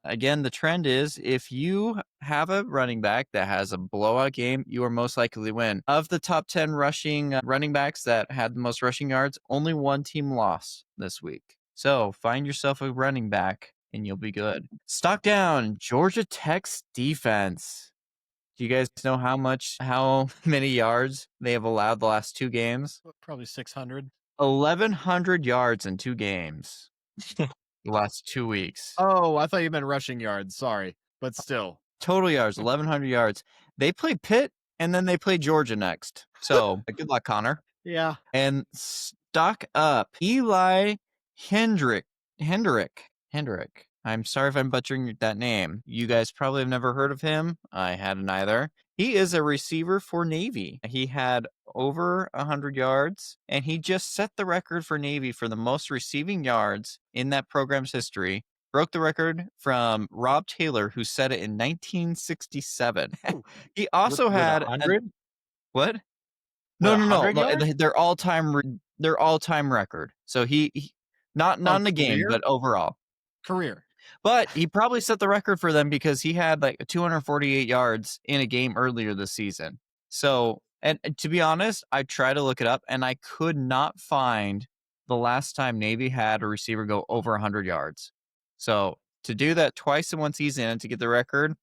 Again, the trend is if you have a running back that has a blowout game, you are most likely to win. Of the top 10 running backs that had the most rushing yards, only 1 team lost this week. So find yourself a running back and you'll be good. Stock down, Georgia Tech's defense. Do you guys know how many yards they have allowed the last 2 games? Probably 600. 1,100 yards in 2 games. The last 2 weeks. Oh, I thought you meant rushing yards. Sorry, but still. Total yards, 1,100 yards. They play Pitt, and then they play Georgia next. So good luck, Connor. Yeah. And stock up, Eli Hendrick. I'm sorry if I'm butchering that name. You guys probably have never heard of him. I hadn't either. He is a receiver for Navy. He had over 100 yards, and he just set the record for Navy for the most receiving yards in that program's history. Broke the record from Rob Taylor, who set it in 1967. He also had 100. What? No. Yards? Their all-time record. So he not in the game, but overall career. But he probably set the record for them because he had like 248 yards in a game earlier this season. So, and to be honest, I tried to look it up and I could not find the last time Navy had a receiver go over 100 yards. So to do that twice in one season and to get the record,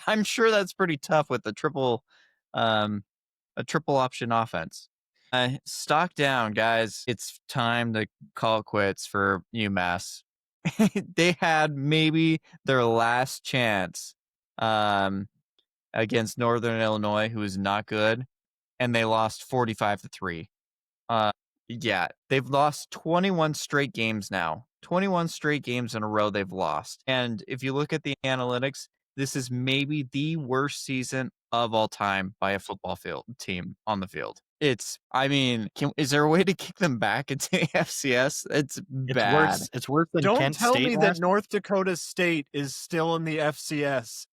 I'm sure that's pretty tough with a triple option offense. Stock down, guys. It's time to call it quits for UMass. They had maybe their last chance against Northern Illinois, who is not good, and they lost 45-3. Yeah, they've lost 21 straight games now. 21 straight games in a row they've lost. And if you look at the analytics, this is maybe the worst season of all time by a football team on the field. Is there a way to kick them back into the FCS? It's bad. It's worse than Don't Kent tell State me that North Dakota State is still in the FCS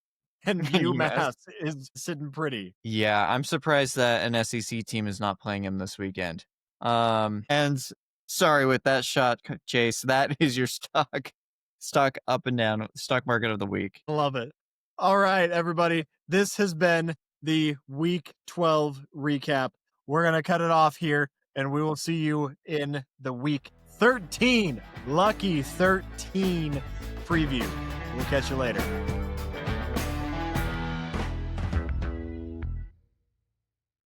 and UMass is sitting pretty. Yeah, I'm surprised that an SEC team is not playing him this weekend. And sorry with that shot, Chase. That is your stock up and down stock market of the week. Love it. All right, everybody. This has been the Week 12 recap. we're going to cut it off here, and we will see you in the week 13, lucky 13 preview. We'll catch you later.